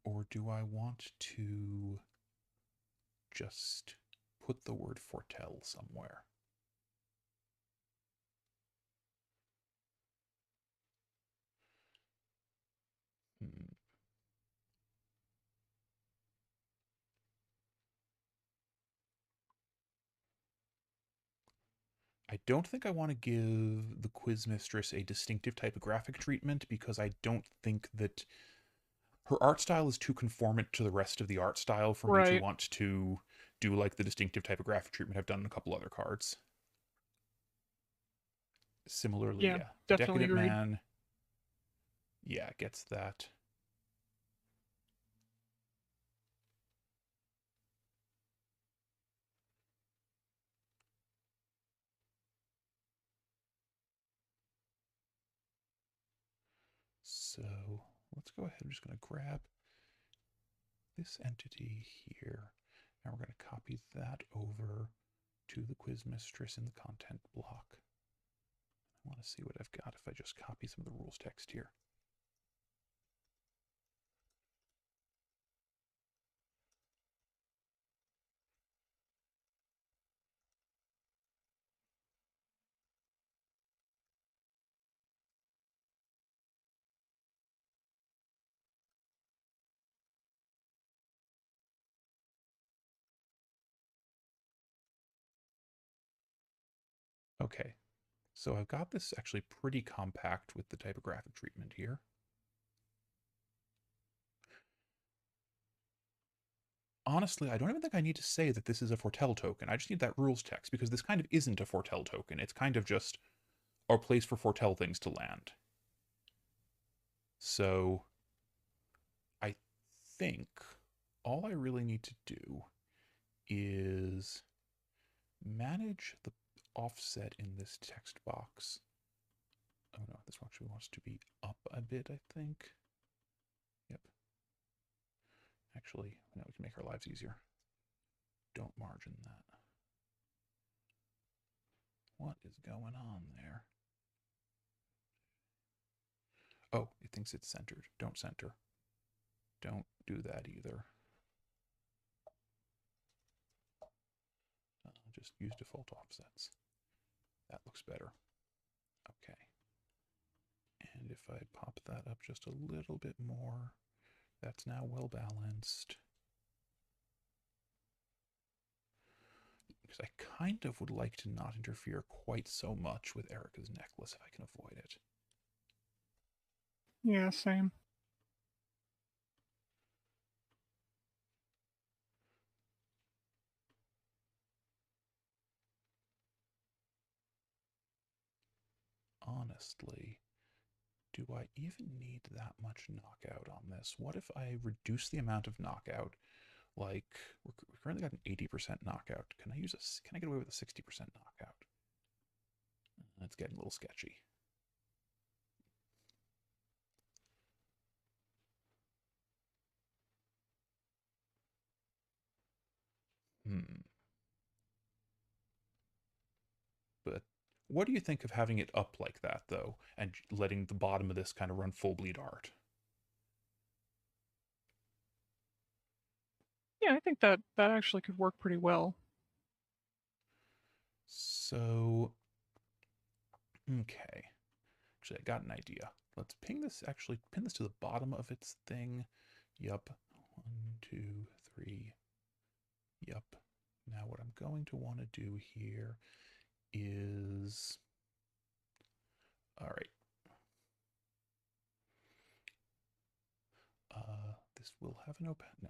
Or do I want to just put the word foretell somewhere? Hmm. I don't think I want to give the quiz mistress a distinctive typographic treatment because I don't think that her art style is too conformant to the rest of the art style for me to Right. want to do like the distinctive typographic treatment I've done in a couple other cards. Similarly, Yeah, yeah, the definitely Decadent agree. Man, yeah, gets that. So let's go ahead. I'm just going to grab this entity here, and we're going to copy that over to the quiz mistress in the content block. I want to see what I've got if I just copy some of the rules text here. Okay, so I've got this actually pretty compact with the typographic treatment here. Honestly, I don't even think I need to say that this is a foretell token. I just need that rules text because this kind of isn't a foretell token. It's kind of just our place for foretell things to land. So I think all I really need to do is manage the offset in this text box. Oh no, this actually wants to be up a bit, I think. Yep. Actually, now we can make our lives easier. Don't margin that. What is going on there? Oh, it thinks it's centered. Don't center. Don't do that either. Just use default offsets. That looks better. Okay. And if I pop that up just a little bit more, that's now well balanced. Because I kind of would like to not interfere quite so much with Erica's necklace if I can avoid it. Yeah, same. Honestly, do I even need that much knockout on this? What if I reduce the amount of knockout? Like, we currently got an 80% knockout. Can I get away with a 60% knockout? That's getting a little sketchy. Hmm. But what do you think of having it up like that, though, and letting the bottom of this kind of run full bleed art? Yeah, I think that actually could work pretty well. So, okay. Actually, I got an idea. Let's ping this, actually, pin this to the bottom of its thing. Yup. 1, 2, 3. Yup. Now, what I'm going to want to do here is. All right. This will have an open. No.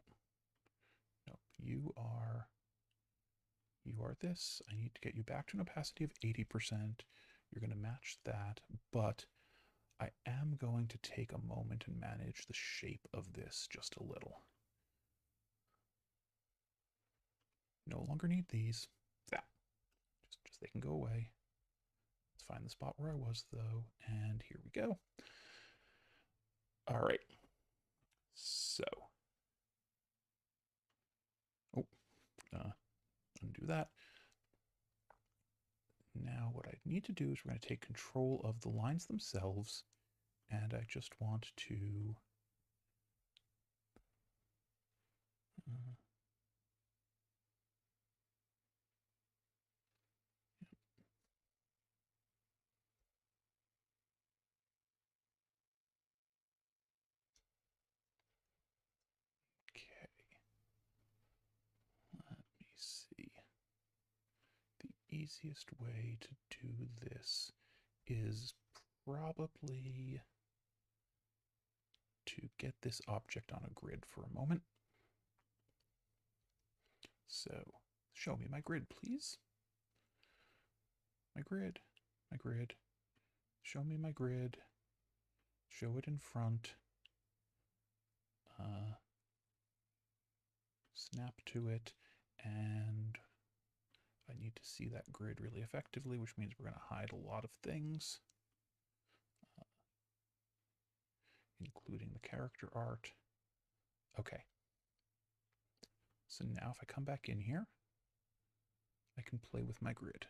Nope. you are this. I need to get you back to an opacity of 80%. You're going to match that, but I am going to take a moment and manage the shape of this just a little. No longer need these. That. Just they can go away. Let's find the spot where I was, though, and here we go. All right. So, undo that. Now what I need to do is we're going to take control of the lines themselves, and I just want to okay. Let me see. The easiest way to do this is probably to get this object on a grid for a moment. So, show me my grid, please. My grid, my grid. Show me my grid. Show it in front. Snap to it, and I need to see that grid really effectively, which means we're going to hide a lot of things, including the character art. Okay. So now if I come back in here, I can play with my grid.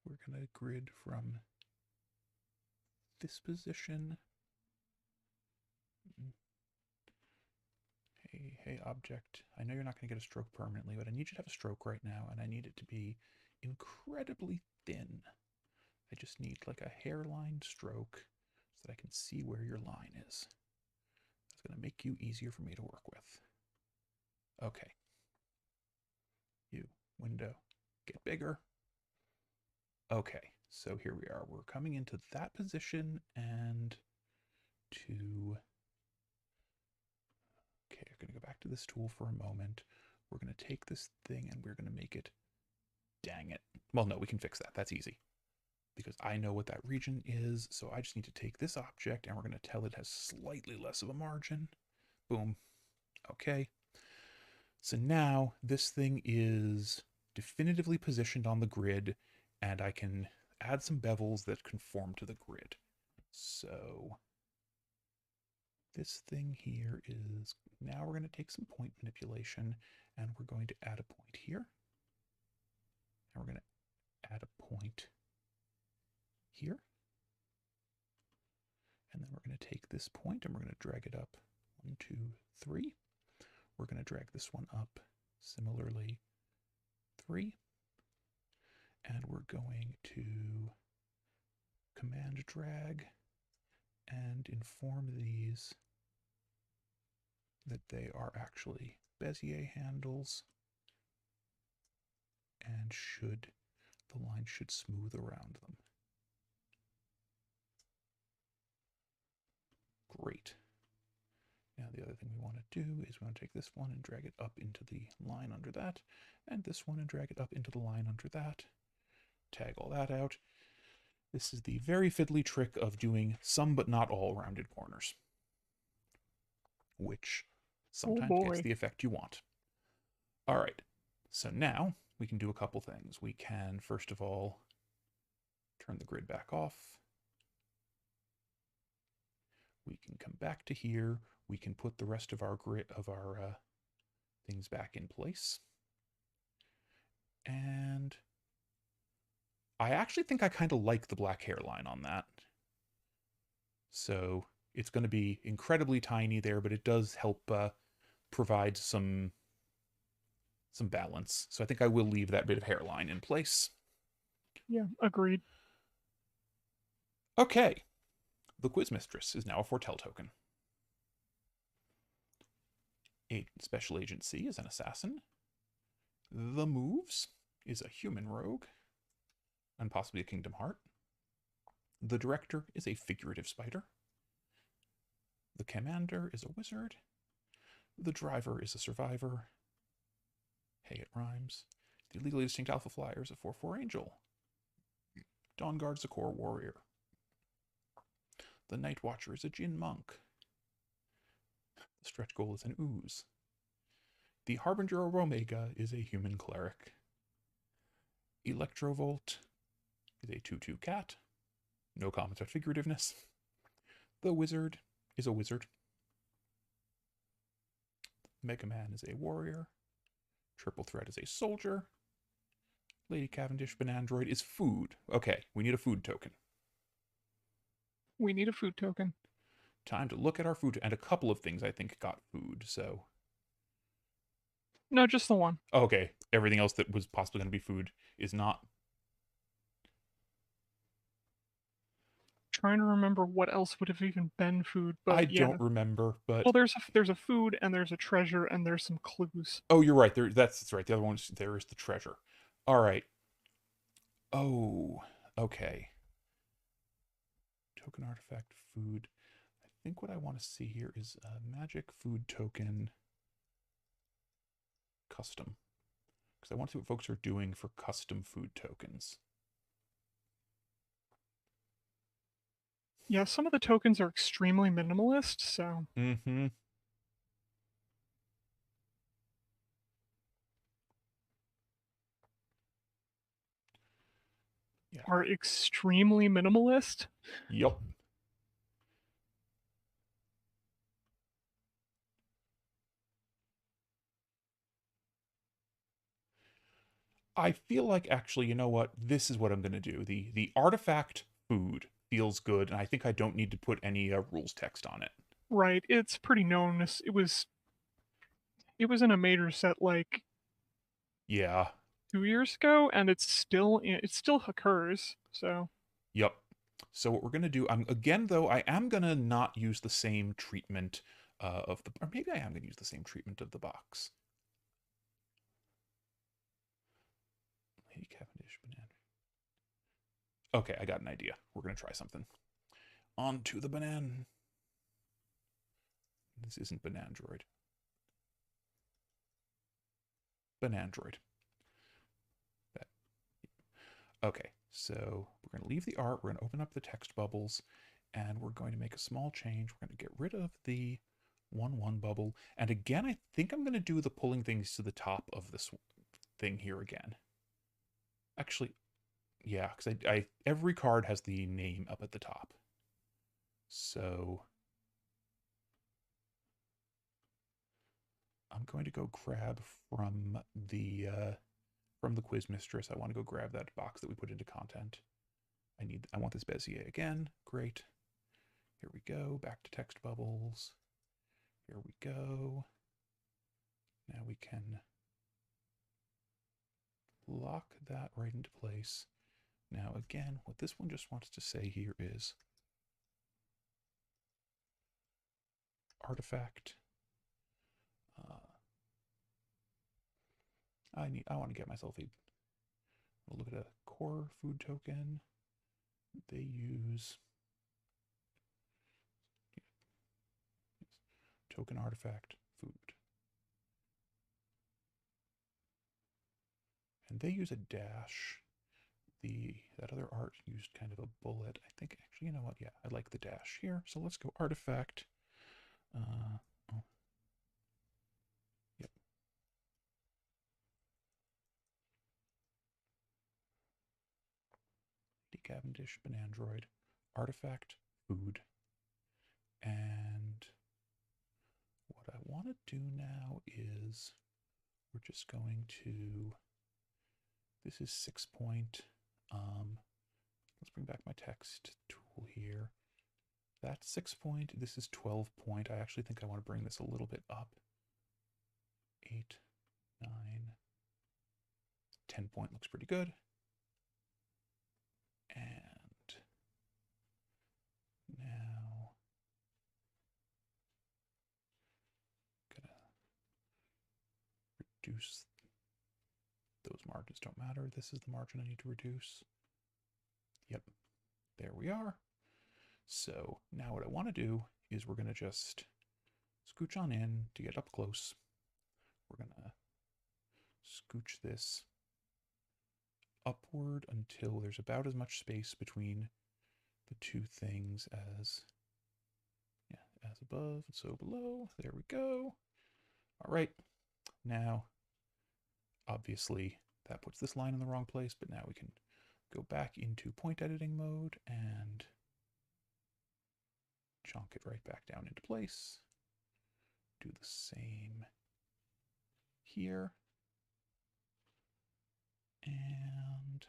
We're going to grid from this position. Hey, object. I know you're not going to get a stroke permanently, but I need you to have a stroke right now, and I need it to be incredibly thin. I just need like a hairline stroke so that I can see where your line is. That's going to make you easier for me to work with. Okay. You, window, get bigger. Okay, so here we are. We're coming into that position and to... Okay, I'm going to go back to this tool for a moment. We're going to take this thing and we're going to make it... Dang it. Well, no, we can fix that. That's easy. Because I know what that region is, so I just need to take this object and we're going to tell it has slightly less of a margin. Boom. Okay. So now this thing is definitively positioned on the grid, and I can add some bevels that conform to the grid. So this thing here is, now we're going to take some point manipulation, and we're going to add a point here. And we're going to add a point here. And then we're going to take this point and we're going to drag it up 1, 2, 3. We're going to drag this one up similarly 3. And we're going to command drag and inform these that they are actually Bezier handles, and the line should smooth around them. Great. Now the other thing we want to do is we want to take this one and drag it up into the line under that, and this one and drag it up into the line under that. Tag all that out. This is the very fiddly trick of doing some but not all rounded corners, which sometimes gets the effect you want. All right, so now we can do a couple things. We can, first of all, turn the grid back off. We can come back to here. We can put the rest of our grid of our things back in place. And I actually think I kind of like the black hairline on that. So it's going to be incredibly tiny there, but it does help provide some balance. So I think I will leave that bit of hairline in place. Yeah, agreed. Okay. The Quiz Mistress is now a foretell token. Special Agent C is an assassin. The Moves is a human rogue, and possibly a Kingdom Heart. The Director is a figurative spider. The commander is a wizard. The driver is a survivor. Hey, it rhymes. The illegally distinct Alpha Flyer is a 4/4 angel. Dawn Guard's a core warrior. The Night Watcher is a Jinn monk. The stretch goal is an ooze. The Harbinger of Omega is a human cleric. Electrovolt is a 2/2 cat. No comments on figurativeness. The Wizard is a wizard. Mega Man is a warrior. Triple Threat is a soldier. Lady Cavendish Banandroid is food. Okay, we need a food token. We need a food token. Time to look at our food, and a couple of things I think got food, so... No, just the one. Okay, everything else that was possibly going to be food is not. Trying to remember what else would have even been food, but I yeah. don't remember, but... Well, there's a food, and there's a treasure, and there's some clues. Oh, you're right. That's right. The other one, there is the treasure. All right. Oh, okay. Token artifact food. I think what I want to see here is a magic food token custom. Because I want to see what folks are doing for custom food tokens. Yeah, some of the tokens are extremely minimalist, so... Mm-hmm. Yeah. Are extremely minimalist? Yup. I feel like actually, you know what? This is what I'm going to do. The artifact food feels good, and I think I don't need to put any rules text on it. Right, it's pretty known. It was in a major set like Yeah. 2 years ago, and it still occurs. So. Yep. So what we're gonna do, again though, I am gonna not use the same treatment of the, or maybe I am gonna use the same treatment of the box. Lady Cavendish banana. Okay, I got an idea. We're gonna try something. On to the banana. This isn't Banandroid. Banandroid. That. Okay, so we're going to leave the art. We're going to open up the text bubbles, and we're going to make a small change. We're going to get rid of the 1/1 bubble. And again, I think I'm going to do the pulling things to the top of this thing here again. Actually, yeah, because every card has the name up at the top. So I'm going to go grab from the quiz mistress. I want to go grab that box that we put into content. I want this Bezier again. Great. Here we go. Back to text bubbles. Here we go. Now we can lock that right into place. Now again, what this one just wants to say here is artifact. I want to get myself we'll look at a core food token. They use token artifact food. And they use a dash. That other art used kind of a bullet. I think actually, you know what? Yeah, I like the dash here. So let's go artifact. Oh. Yep. Cavendish Banandroid, artifact food. And what I want to do now is we're just going to, this is 6 point. Let's bring back my text tool here. That's 6 point. This is 12 point. I actually think I want to bring this a little bit up. 8, 9, 10 point looks pretty good. And now gonna reduce those margins. Don't matter. This is the margin I need to reduce. Yep, there we are. So now what I want to do is we're going to just scooch on in to get up close. We're going to scooch this upward until there's about as much space between the two things as, yeah, as above, so below. There we go. All right. Now, obviously, that puts this line in the wrong place, but now we can go back into point editing mode and chunk it right back down into place. Do the same here. And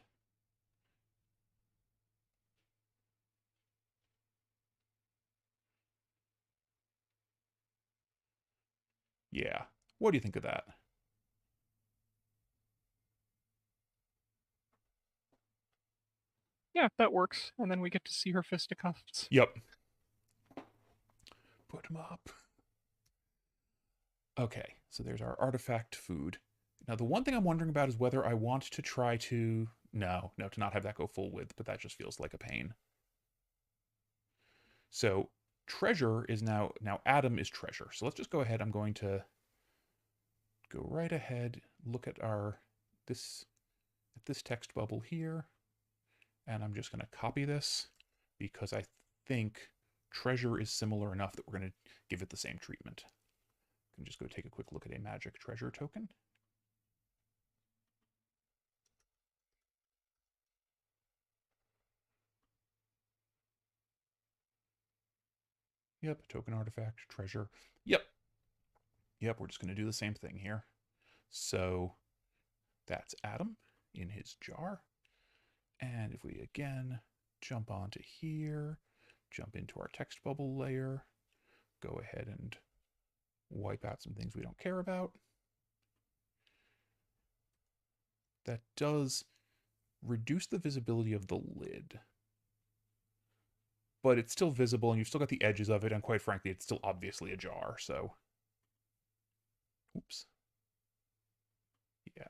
yeah, what do you think of that? Yeah, that works. And then we get to see her fisticuffs. Yep. Put them up. Okay, so there's our artifact food. Now, the one thing I'm wondering about is whether I want to try to... No, to not have that go full width, but that just feels like a pain. So treasure is now Adam is treasure. So let's just go ahead. I'm going to go right ahead, look at this text bubble here, and I'm just going to copy this because I think treasure is similar enough that we're going to give it the same treatment. I can just go take a quick look at a magic treasure token. Yep, token artifact, treasure. Yep, we're just going to do the same thing here. So that's Adam in his jar. And if we again jump onto here, jump into our text bubble layer, go ahead and wipe out some things we don't care about. That does reduce the visibility of the lid, but it's still visible and you've still got the edges of it, and quite frankly, it's still obviously a jar, so. Oops. Yeah.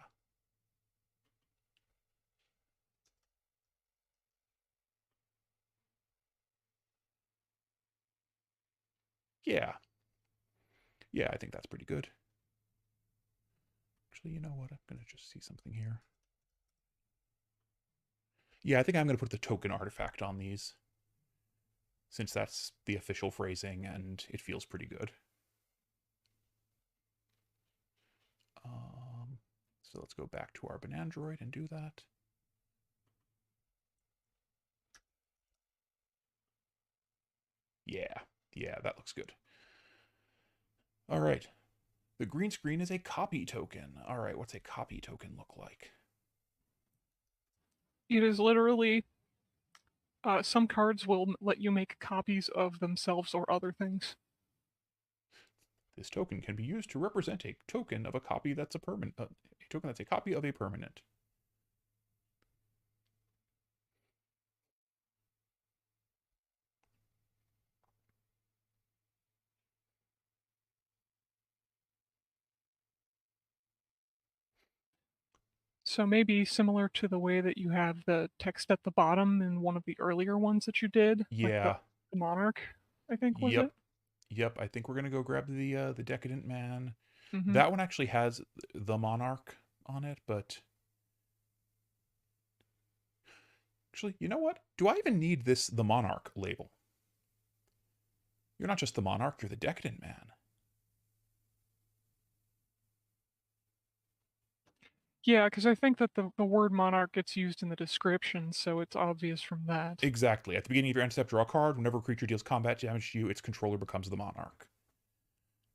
Yeah. Yeah, I think that's pretty good. Actually, you know what? I'm going to just see something here. Yeah, I think I'm going to put the token artifact on these, since that's the official phrasing and it feels pretty good. So let's go back to our Banandroid and do that. Yeah, that looks good. All right. The green screen is a copy token. All right, what's a copy token look like? It is literally some cards will let you make copies of themselves or other things. This token can be used to represent a token of a copy that's a permanent. A token that's a copy of a permanent. So maybe similar to the way that you have the text at the bottom in one of the earlier ones that you did, like Yeah. the monarch, I think was Yep. it. Yep. I think we're gonna go grab the decadent man. Mm-hmm. That one actually has the monarch on it, but actually, you know what? Do I even need the monarch label? You're not just the monarch, you're the decadent man. Yeah, because I think that the word monarch gets used in the description, so it's obvious from that. Exactly. At the beginning of your end step, draw a card. Whenever a creature deals combat damage to you, its controller becomes the monarch.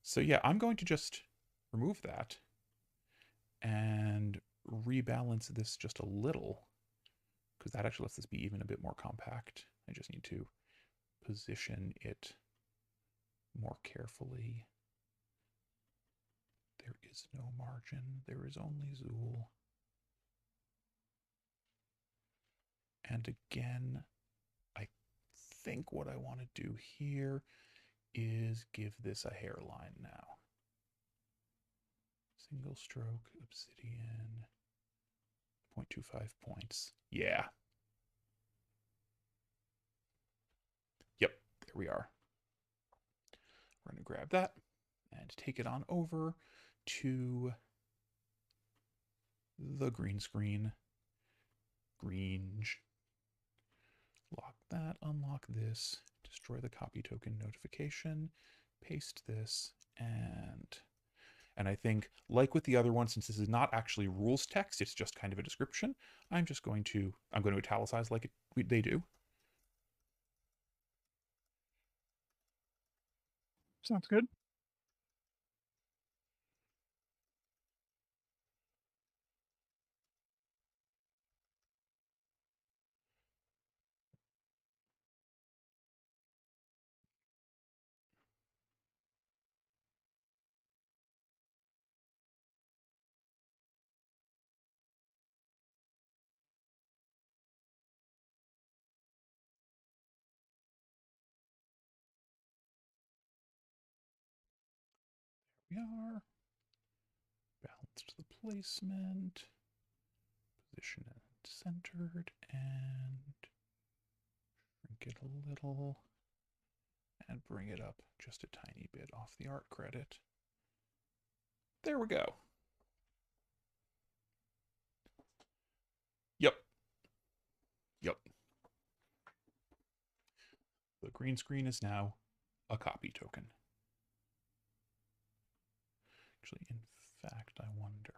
So yeah, I'm going to just remove that and rebalance this just a little, because that actually lets this be even a bit more compact. I just need to position it more carefully. There is no margin. There is only Zool. And again, I think what I want to do here is give this a hairline now. Single stroke, obsidian, 0.25 points. Yeah. Yep, there we are. grab that and take it on over to the green screen. Grange. Lock that, unlock this, destroy the copy token notification, paste this, and I think, like with the other one, since this is not actually rules text, it's just kind of a description, I'm going to italicize like they do. Sounds good. We are. Balanced the placement. Position it centered and shrink it a little and bring it up just a tiny bit off the art credit. There we go. Yep. The green screen is now a copy token. Actually, in fact, I wonder.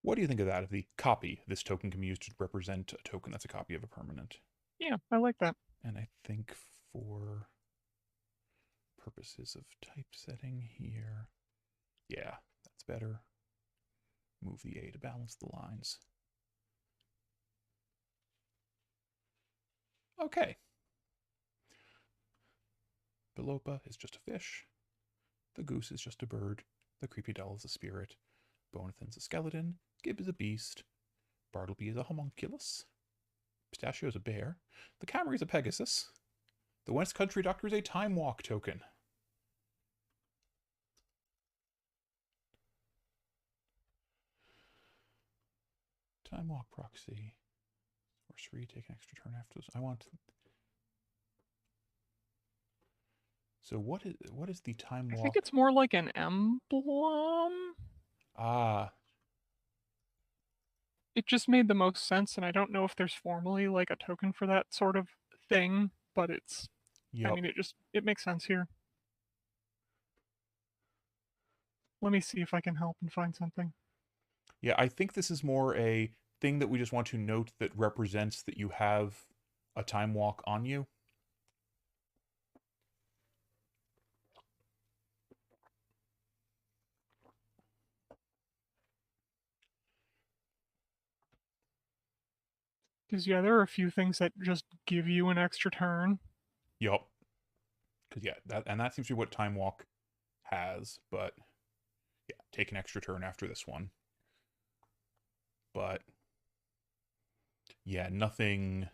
What do you think of that? Of the copy this token can be used to represent a token that's a copy of a permanent. Yeah, I like that. And I think for purposes of typesetting here, yeah, that's better. Move the A to balance the lines. Okay. Bilopa is just a fish. The goose is just a bird. The creepy doll is a spirit. Bonathan's a skeleton. Gib is a beast. Bartleby is a homunculus. Pistachio is a bear. The Camry is a Pegasus. The West Country Doctor is a time walk token. Time walk proxy. Sorcery, take an extra turn after this. I want. So what is the time walk? I think it's more like an emblem. Ah. It just made the most sense, and I don't know if there's formally like a token for that sort of thing, but it's. Yep. I mean, it makes sense here. Let me see if I can help and find something. Yeah, I think this is more a thing that we just want to note that represents that you have a time walk on you. Because, yeah, there are a few things that just give you an extra turn. Yup. Because, yeah, that seems to be what time walk has, but yeah, take an extra turn after this one. But yeah, nothing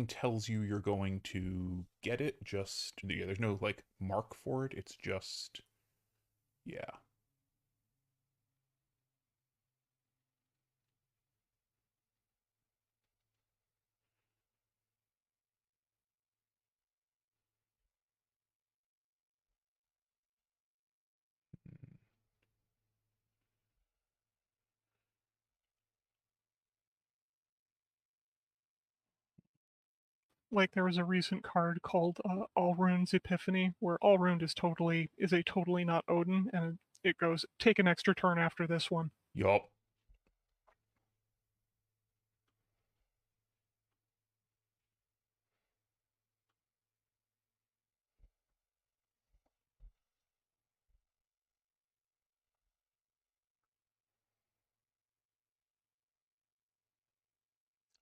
tells you you're going to get it. Just yeah, there's no like mark for it. It's just yeah. Like there was a recent card called Allrune's Epiphany, where Allrune is a totally not Odin, and it goes take an extra turn after this one. Yup.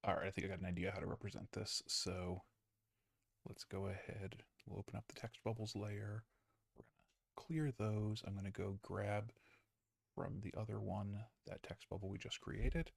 All right, I think I got an idea how to represent this. So let's go ahead. We'll open up the text bubbles layer. We're going to clear those. I'm going to go grab from the other one that text bubble we just created.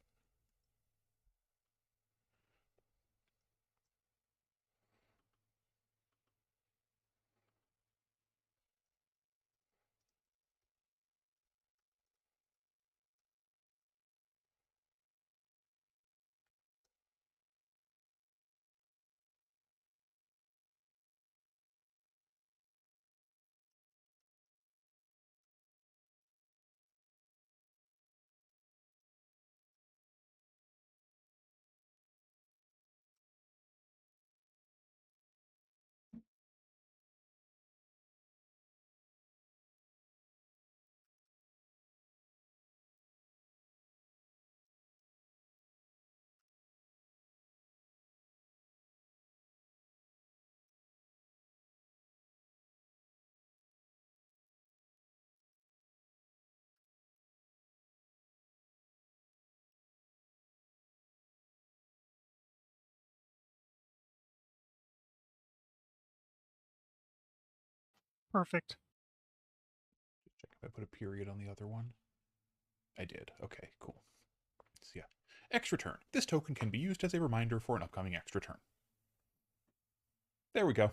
Perfect. Just check if I put a period on the other one. I did. Okay, cool. So yeah. Extra turn. This token can be used as a reminder for an upcoming extra turn. There we go.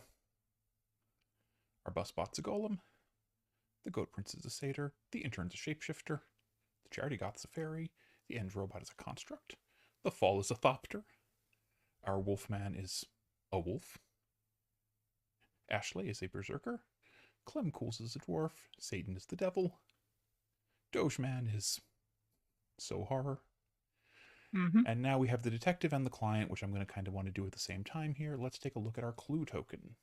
Our bus bot's a golem. The goat prince is a satyr. The intern's a shapeshifter. The charity goth's a fairy. The end robot is a construct. The fall is a thopter. Our wolfman is a wolf. Ashley is a berserker. Clem Cools is a dwarf. Satan is the devil. Dogeman is so horror. Mm-hmm. And now we have the detective and the client, which I'm going to kind of want to do at the same time here. Let's take a look at our clue token.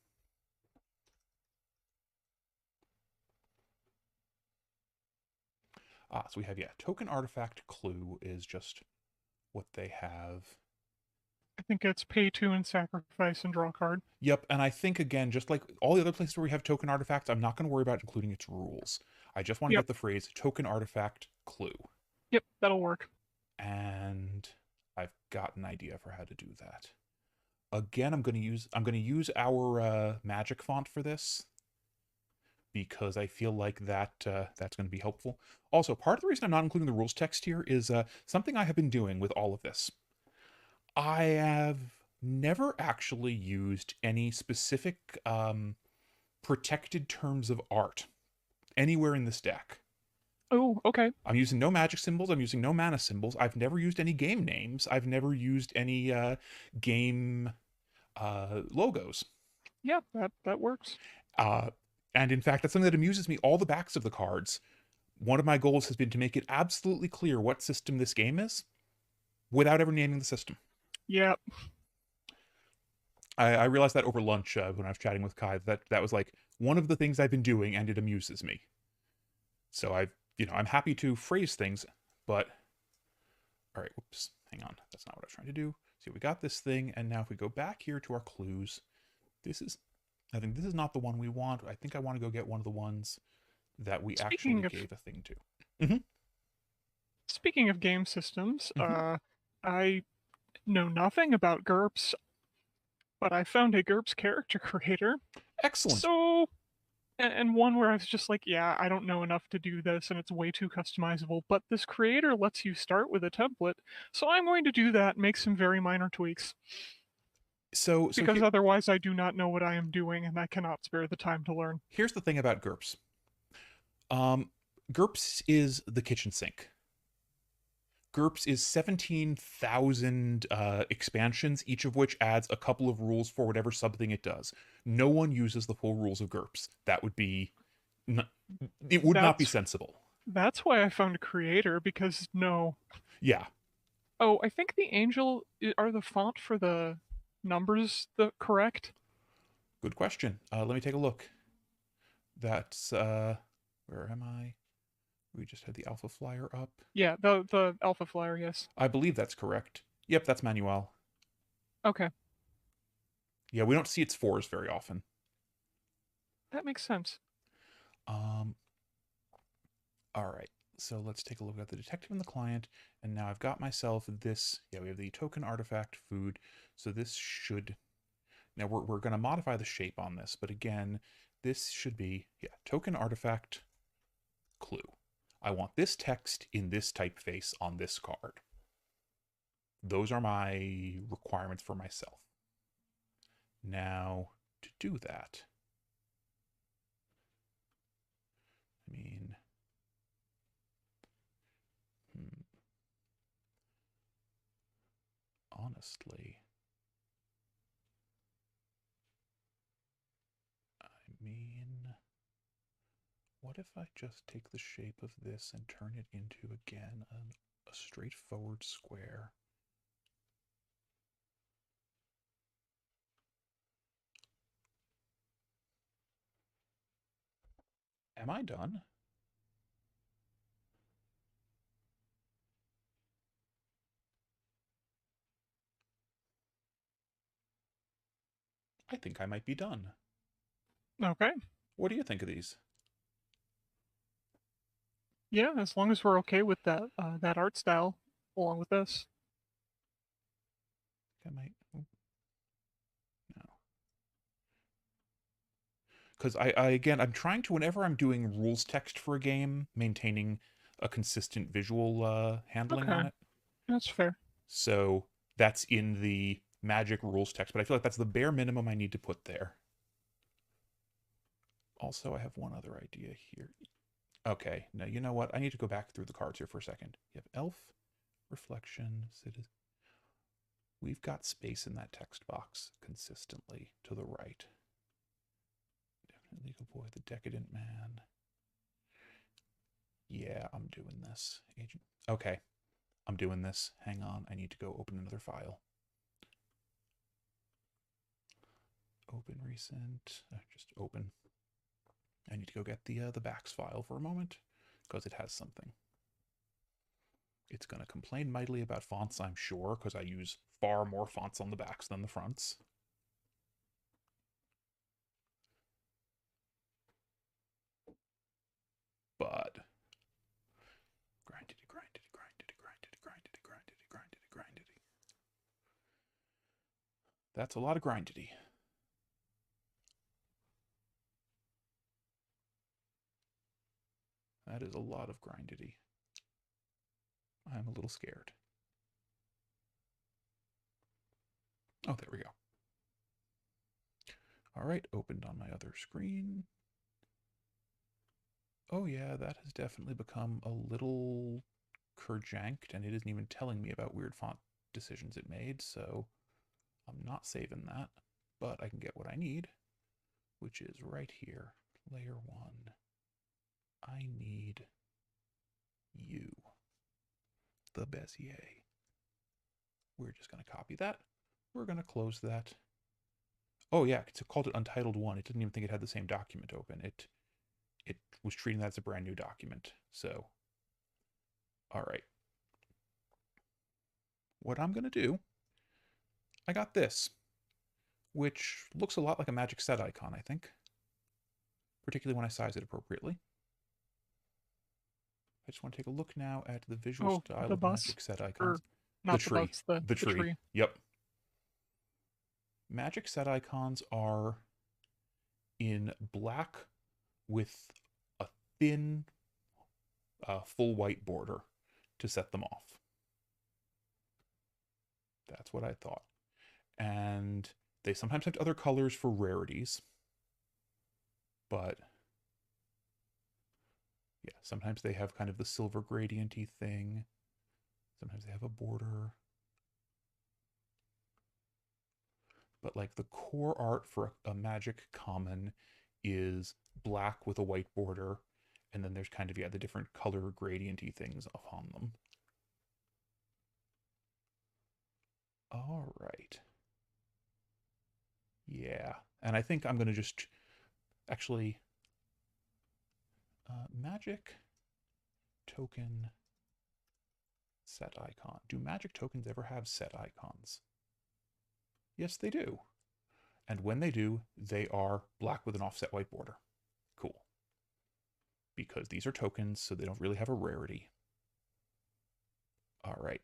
So we have, token artifact clue is just what they have. I think it's pay 2 and sacrifice and draw a card. Yep, and I think, again, just like all the other places where we have token artifacts, I'm not going to worry about including its rules. I just want to get the phrase token artifact clue. Yep, that'll work. And I've got an idea for how to do that. Again, I'm going to use our magic font for this, because I feel like that's going to be helpful. Also, part of the reason I'm not including the rules text here is something I have been doing with all of this. I have never actually used any specific protected terms of art anywhere in this deck. Oh, okay. I'm using no magic symbols. I'm using no mana symbols. I've never used any game names. I've never used any game logos. Yeah, that works. And in fact, that's something that amuses me. All the backs of the cards, one of my goals has been to make it absolutely clear what system this game is without ever naming the system. Yeah. I realized that over lunch when I was chatting with Kai, that was like one of the things I've been doing, and it amuses me. So I'm happy to phrase things, but all right, whoops, hang on. That's not what I was trying to do. So we got this thing, and now if we go back here to our clues, I think this is not the one we want. I think I want to go get one of the ones that we actually gave a thing to. Mm-hmm. Speaking of game systems, I know nothing about GURPS, but I found a GURPS character creator. Excellent. So, and one where I was just like, yeah, I don't know enough to do this, and it's way too customizable, but this creator lets you start with a template, so I'm going to do that and make some very minor tweaks. Because otherwise I do not know what I am doing, and I cannot spare the time to learn. Here's the thing about GURPS. GURPS is the kitchen sink. GURPS is 17,000 expansions, each of which adds a couple of rules for whatever subthing it does. No one uses the full rules of GURPS. That would be... it would not be sensible. That's why I found a creator, because no. Yeah. Oh, I think the angel... Are the font for the numbers correct? Good question. Let me take a look. That's... where am I? We just had the Alpha Flyer up. Yeah, the Alpha Flyer, yes. I believe that's correct. Yep, that's Manuel. Okay. Yeah, we don't see its 4s very often. That makes sense. All right. So let's take a look at the detective and the client. And now I've got myself this. Yeah, we have the token artifact food. So this should... Now we're going to modify the shape on this. But again, this should be, token artifact clue. I want this text in this typeface on this card. Those are my requirements for myself. Now, to do that, I mean, honestly, what if I just take the shape of this and turn it into, again, a straightforward square? Am I done? I think I might be done. Okay. What do you think of these? Yeah, as long as we're okay with that art style along with this. I might... No. because again, I'm trying to, whenever I'm doing rules text for a game, maintaining a consistent visual handling on Okay, it. that's fair. So that's in the Magic rules text, but I feel like that's the bare minimum I need to put there. Also, I have one other idea here. Okay, now you know what? I need to go back through the cards here for a second. You have Elf, Reflection, Citizen. We've got space in that text box consistently to the right. Definitely Legal Boy, the Decadent Man. Yeah, I'm doing this. Agent. Okay, I'm doing this. Hang on, I need to go open another file. Open recent. Just open. I need to go get the backs file for a moment because it has something. It's going to complain mightily about fonts, I'm sure, because I use far more fonts on the backs than the fronts. But grinded. That's a lot of grindedy. That is a lot of grindedy. I'm a little scared. Oh, there we go. All right, opened on my other screen. Oh yeah, that has definitely become a little kerjanked, and it isn't even telling me about weird font decisions it made, so I'm not saving that. But I can get what I need, which is right here. Layer 1. I need you, the Bezier. We're just going to copy that. We're going to close that. Oh yeah, it's called it Untitled 1. It didn't even think it had the same document open. It was treating that as a brand new document. So, all right. What I'm going to do, I got this, which looks a lot like a magic set icon, I think, particularly when I size it appropriately. I just want to take a look now at the visual Oh, style the of bus? magic set Or icons. The not the tree. bus, the The tree. tree. Yep. Magic set icons are in black with a thin, full white border to set them off. That's what I thought. And they sometimes have other colors for rarities, but yeah, sometimes they have kind of the silver gradienty thing. Sometimes they have a border. But like the core art for a magic common is black with a white border, and then there's kind of, yeah, the different color gradienty things on them. All right. Yeah, and I think I'm going to just actually magic token set icon. Do magic tokens ever have set icons? Yes, they do. And when they do, they are black with an offset white border. Cool. Because these are tokens, so they don't really have a rarity. All right.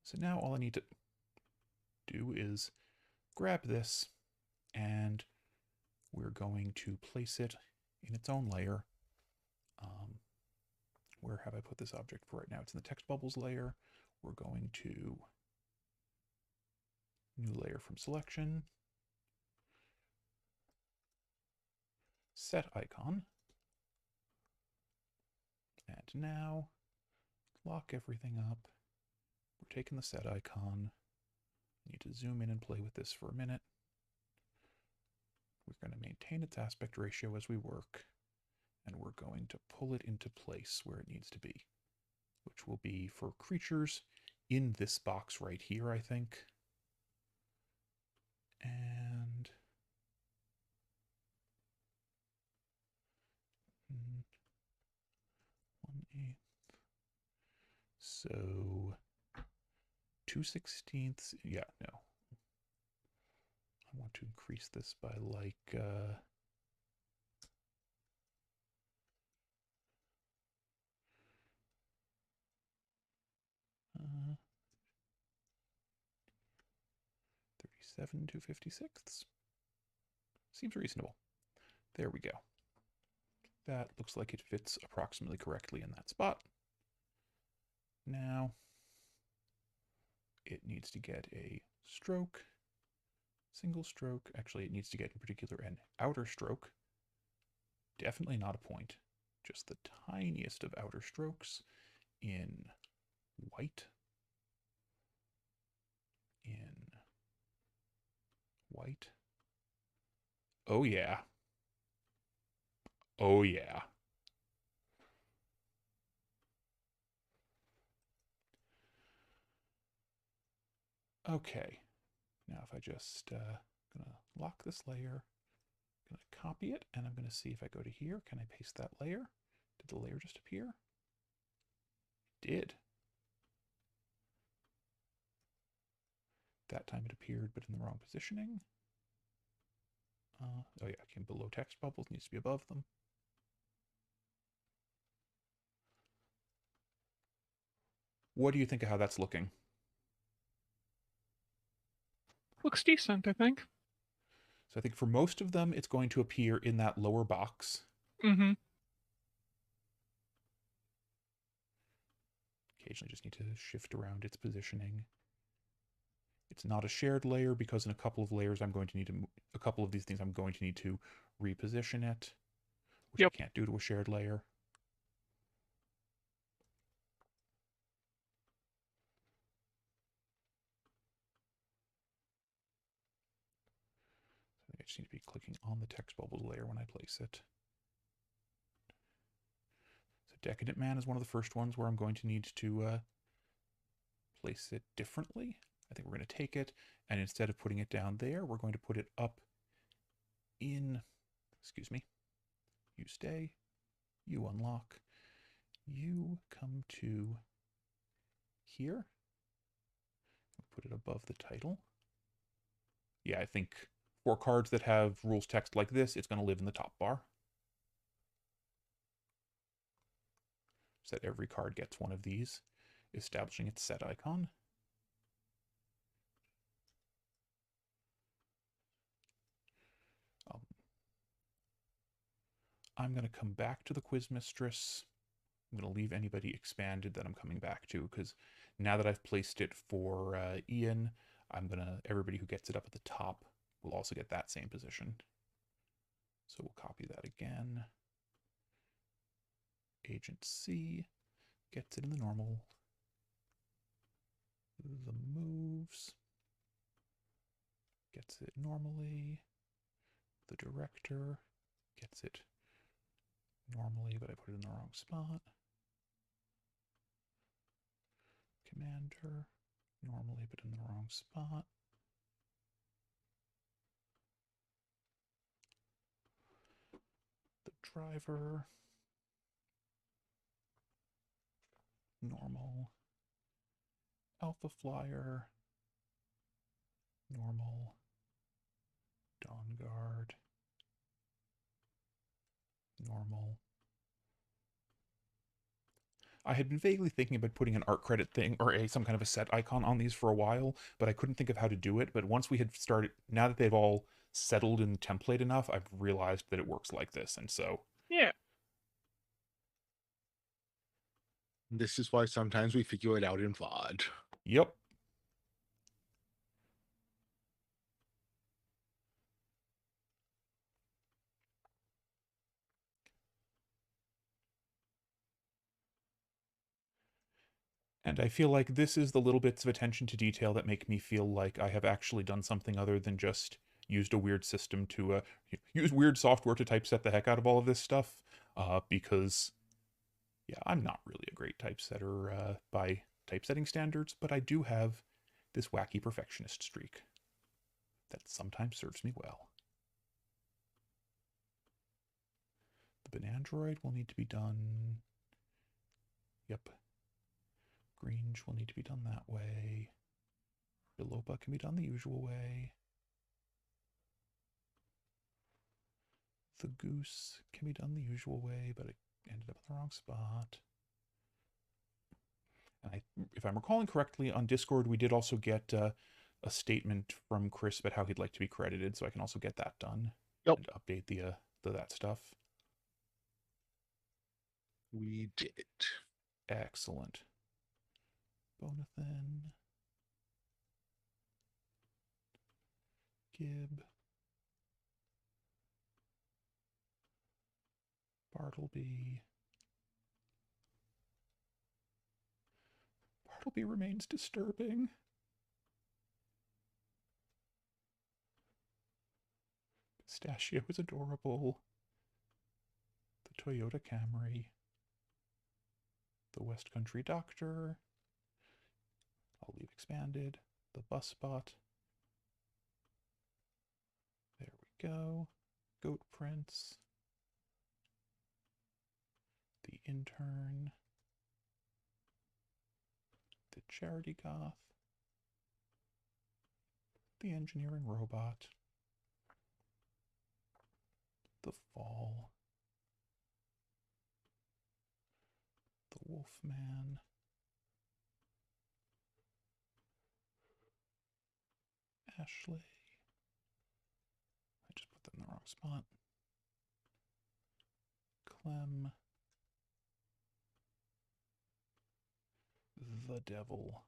So now all I need to do is grab this, and we're going to place it in its own layer. Where have I put this object for right now? It's in the text bubbles layer. We're going to new layer from selection, set icon, and now lock everything up. We're taking the set icon. Need to zoom in and play with this for a minute. We're going to maintain its aspect ratio as we work, and we're going to pull it into place where it needs to be, which will be for creatures in this box right here, I think. And 1/8. So 2/16. Yeah, no. I want to increase this by like 37 2/56. Seems reasonable. There we go. That looks like it fits approximately correctly in that spot. Now, it needs to get a stroke, single stroke. Actually, it needs to get in particular an outer stroke. Definitely not a point. Just the tiniest of outer strokes in white. In white. Oh yeah. Oh yeah. Okay. Now if I just gonna lock this layer, gonna copy it, and I'm gonna see if I go to here, can I paste that layer? Did the layer just appear? It did. That time it appeared, but in the wrong positioning. Oh yeah, came below text bubbles, needs to be above them. What do you think of how that's looking? Looks decent, I think. So I think for most of them, it's going to appear in that lower box. Mm-hmm. Occasionally just need to shift around its positioning. It's not a shared layer because in a couple of layers I'm going to need to, a couple of these things I'm going to need to reposition it, which Yep. I can't do to a shared layer. I think I just need to be clicking on the text bubbles layer when I place it. So Decadent Man is one of the first ones where I'm going to need to place it differently. I think we're going to take it, and instead of putting it down there, we're going to put it up in, excuse me, you stay, you unlock, you come to here, put it above the title. Yeah, I think for cards that have rules text like this, it's going to live in the top bar. So that every card gets one of these, establishing its set icon. I'm going to come back to the Quiz Mistress. I'm going to leave anybody expanded that I'm coming back to, because now that I've placed it for Ian, everybody who gets it up at the top will also get that same position. So we'll copy that again. Agent C gets it in the normal. The moves gets it normally. The director gets it normally, but I put it in the wrong spot. Commander, normally, but in the wrong spot. The driver, normal. Alpha Flyer, normal. Dawn Guard, normal. I had been vaguely thinking about putting an art credit thing or some kind of a set icon on these for a while, but I couldn't think of how to do it. But once we had started, now that they've all settled in the template enough, I've realized that it works like this. And so, Yeah. This is why sometimes we figure it out in VOD. yep. And I feel like this is the little bits of attention to detail that make me feel like I have actually done something other than just used a weird system to use weird software to typeset the heck out of all of this stuff. Because, yeah, I'm not really a great typesetter by typesetting standards, but I do have this wacky perfectionist streak that sometimes serves me well. The Banandroid will need to be done. Yep. Grange will need to be done that way. Biloba can be done the usual way. The goose can be done the usual way, but it ended up in the wrong spot. And if I'm recalling correctly, on Discord we did also get a statement from Chris about how he'd like to be credited, so I can also get that done. Yep. And update the that stuff. We did. Excellent. Bonathan. Gibb. Bartleby. Bartleby remains disturbing. Pistachio is adorable. The Toyota Camry. The West Country Doctor. I'll leave expanded. The Bus Bot. There we go. Goat Prince. The Intern. The Charity Goth. The Engineering Robot. The Fall. The Wolfman. Ashley. I just put that in the wrong spot. Clem. The Devil.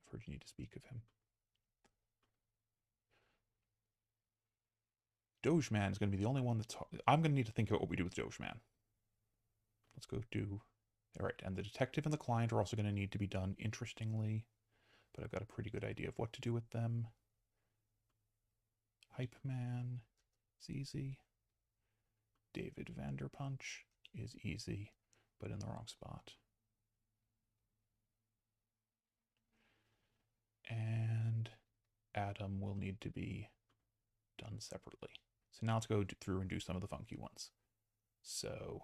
I've heard you need to speak of him. Dogeman is going to be the only one that's... I'm going to need to think about what we do with Dogeman. Let's go do... All right, and the detective and the client are also going to need to be done interestingly, but I've got a pretty good idea of what to do with them. Hype Man is easy. David Vanderpunch is easy, but in the wrong spot. And Adam will need to be done separately. So now let's go through and do some of the funky ones. So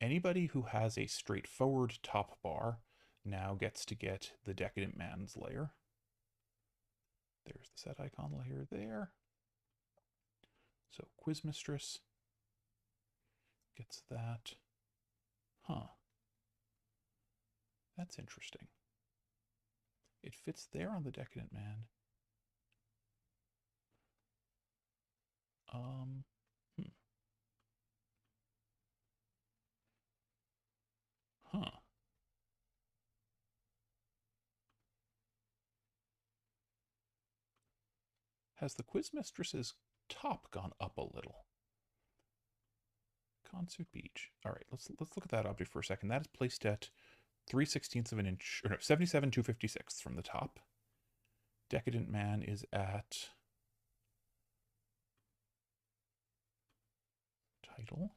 anybody who has a straightforward top bar now gets to get the Decadent Man's layer. There's the set icon layer there. So Quizmistress gets that. Huh. That's interesting. It fits there on the Decadent Man. Huh. Has the Quizmistress's top gone up a little? Concert Beach. All right, let's look at that object for a second. That is placed at 3/16 of an inch, or no, 77 2/56 from the top. Decadent Man is at title.